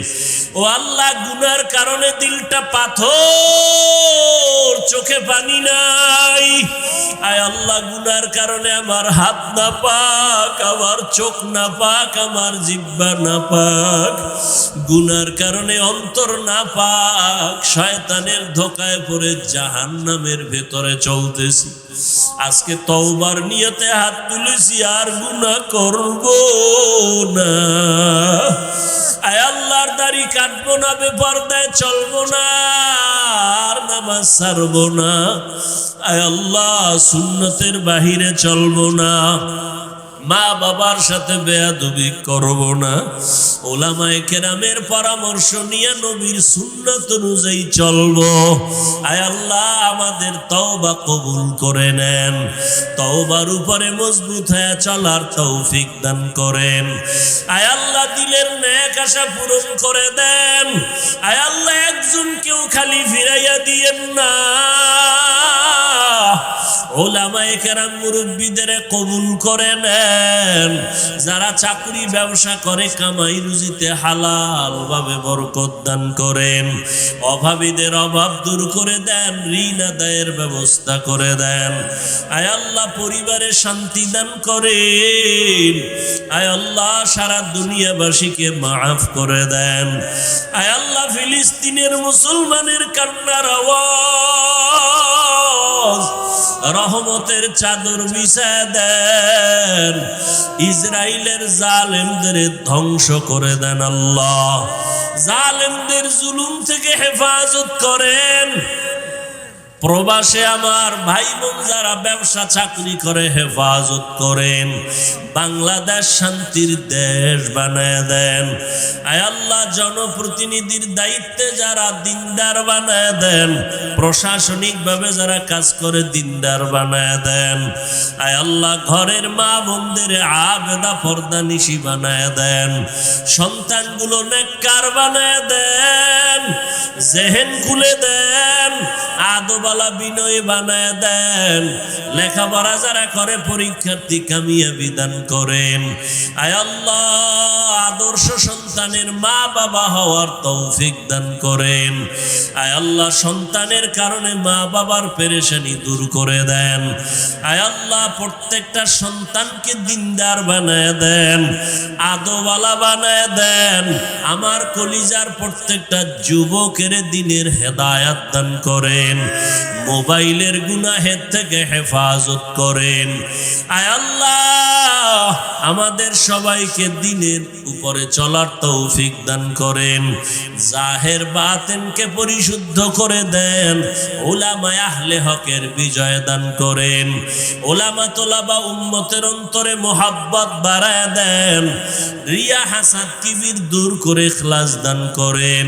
ও আল্লাহ, গুনার কারণে দিলটা পাথর, চোখে পানি নাই। আয় আল্লাহ, গুনার কারণে আমার হাত না পাক, আমার চোখ না পাক, আমার জিহ্বা না পাক, গুনার কারণে অন্তর না পাক, শয়তানের ধোকায় পড়ে জাহান্নামের ভেতরে চলতেছি। আজকে তওবার নিয়তে হাত তুলেছি, আর গুনাহ করব না। আয় আল্লাহর দাড়ি কাটবো না, বেপরদায় চলবো না, আর নামাজ ছাড়বো না। আয় আল্লাহ, সুন্নতের বাহিরে চলবো না, মা বাবার সাথে বেয়াদবি করব না, ওলামায়ে কেরামের পরামর্শ নিয়ে নবীর সুন্নাত অনুযায়ী চলবো। আয় আল্লাহ, আমাদের তওবা কবুল করে নেন, তওবার উপরে মজবুত হয়ে চলার তৌফিক দান করেন। আয় আল্লাহ, দিলের নেক আশা পূরণ করে দেন। আয় আল্লাহ, একজন কেউ খালি ফিরাইয়া দিয়েন না। ওলামায়ে কেরাম মুরব্বীদের কবুল করে নেন। যারা চাকরি ব্যবসা করে কামাই রুজিতে হালাল ভাবে বরকত দান করেন। অভাবীদের অভাব দূর করে দেন, ঋণ আদায়ের ব্যবস্থা করে দেন। আয় আল্লাহ, পরিবারে শান্তি দান করেন। আয় আল্লাহ, সারা দুনিয়াবাসীকে মাফ করে দেন। আয় আল্লাহ, ফিলিস্তিনের মুসলমানের কান্নার আওয়াজ রহমতের চাদর বিছায় দেন। ইসরাইলের জালেমদের ধ্বংস করে দেন আল্লাহ। জালেমদের জুলুম থেকে হেফাজত করেন। প্রবাসে আমার ভাই বোন যারা ব্যবসা চাকরি করে হেফাজত করেন। বাংলাদেশ শান্তির দেশ বানায় দেন। আয় আল্লাহ, জনপ্রতিনিধির দায়িত্বে যারা দিনদার বানায় দেন, প্রশাসনিক ভাবে যারা কাজ করে দিনদার বানায় দেন। আয় আল্লাহ, ঘরের মা বোনদের আবেদা পর্দা নিশি বানায় দেন। সন্তানগুলো নেককার বানায় দেন। জেহেন খুলে দেন, আদবালা বিনয় বানায় দেন। লেখাপড়া যারা করে পরীক্ষার্থী কামিয়াবি দান করেন। আয় আল্লাহ, আদর্শ সন্তানের মা বাবা হওয়ার তৌফিক দান করেন। আয় আল্লাহ, সন্তানের কারণে মা বাবার পেরেশানি দূর করে দেন। আয় আল্লাহ, প্রত্যেকটা সন্তানকে দিনদার বানায় দেন, আদবালা বানায় দেন। আমার কলিজার প্রত্যেকটা যুবকের দিনের হেদায়াত দান করেন। মোবাইলের গুনাহের থেকে হেফাজত করেন। আয় আল্লাহ, আমাদের সবাইকে দিনের উপরে চলার তৌফিক দান করেন। জাহের বাতিনকে পরিশুদ্ধ করে দেন। উলামা আহলে হকের বিজয় দান করেন। উলামা তোলাবা উম্মতের অন্তরে মোহাব্বত বাড়ায় দেন। রিয়া হাসাদ কিবির দূর করে ইখলাস দান করেন।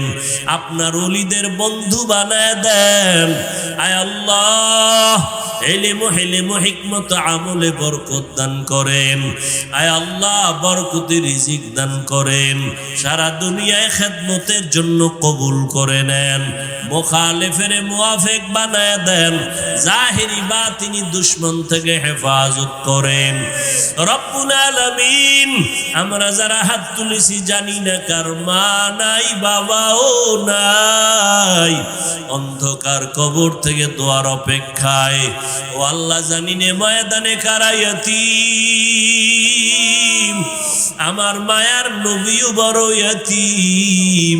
আপনার ওলিদের বন্ধু বানায় দেন। আয় আল্লাহ, ইলম হিলম হিকমত আমলে বরকত দান করেন। আয় আল্লাহ, বরকতি রিজিক দান করেন। সারা দুনিয়ায় খেদমতের জন্য কবুল করে নেন, মুখালিফের মুওয়াফিক বানায় দেন, জাহিরি বাতিনি দুশমন থেকে হেফাজত করেন। রব্বুল আলামিন, আমরা যারা হাত তুলেছি জানি না কার মা নাই বাবাও নাই, অন্ধকার কবর থেকে দোয়ার অপেক্ষায়। ও আল্লাহ, জানি নে ময়দানে কারা ইয়াতীম, আমার মায়ার নবীও বড় ইয়াতীম।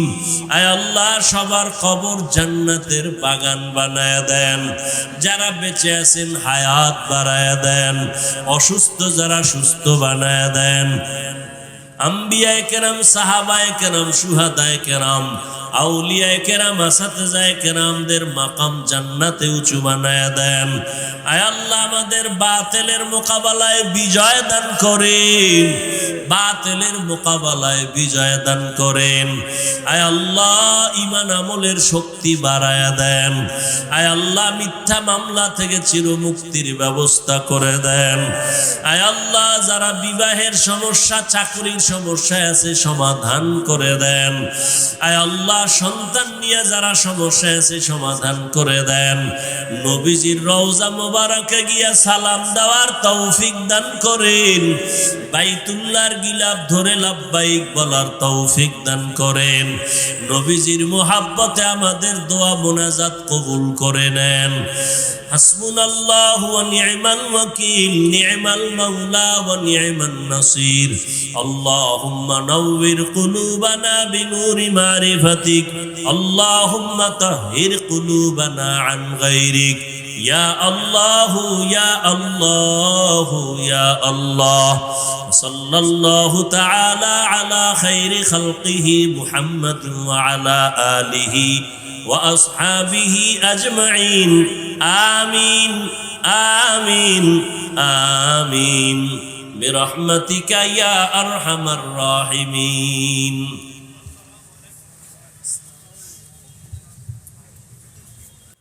আয় আল্লাহ, সবার কবর জান্নাতের বাগান বানায় দেন, যারা বেঁচে আছেন হায়াত বাড়ায় দেন, অসুস্থ যারা সুস্থ বানায় দেন। আম্বিয়ায়ে কেরাম, সাহাবায়ে কেরাম, শুহাদায়ে কেরাম, আউলিয়ায়ে কেরাম, আসাতিজায়ে কেরামদের মাকাম জান্নাতে উঁচু বানায় দেন। আয় আল্লাহ, আমাদের বাতিলের মোকাবেলায় বিজয় দান করেন, বাতিলের মোকাবেলায় বিজয় দান করেন। আয় আল্লাহ, ঈমান আমলের শক্তি বাড়ায়া দেন। আয় আল্লাহ, মিথ্যা মামলা থেকে চিরমুক্তির ব্যবস্থা করে দেন। আয় আল্লাহ, যারা বিবাহের সমস্যা, চাকরির সমস্যায় আছে সমাধান করে দেন। আয় আল্লাহ, সন্তান নিয়ে যারা সমস্যায় আছে সমাধান করে দেন। নবীজির রওজা মোবারকে গিয়া সালাম দেওয়ার তৌফিক দান করেন, বাইতুল্লাহর গিলাফ ধরে লাব্বাইক বলার তৌফিক দান করেন। নবীজির মুহাব্বতে আমাদের দোয়া মুনাজাত কবুল করে নেন। হাসবুনাল্লাহু ওয়া নি'মাল ওয়াকিল, নি'মাল মাওলা ওয়া নি'মান নাসির। আল্লাহুম্মা নাওয়ির কুলুবানা বিনূরি মারিফাতিক, আল্লাহুম্মা তাহহির কুলুবানা আন গায়রিক। ইয়া আল্লাহু ইয়া আল্লাহু ইয়া আল্লাহ। সাল্লাল্লাহু তাআলা আলা খায়রি খালকিহি মুহাম্মাদ ওয়া আলা আলিহি ওয়া আসহাবিহি আজমাইন। আমিন আমিন আমিন বিরহমাতিকা ইয়া আরহামার রাহিমিন।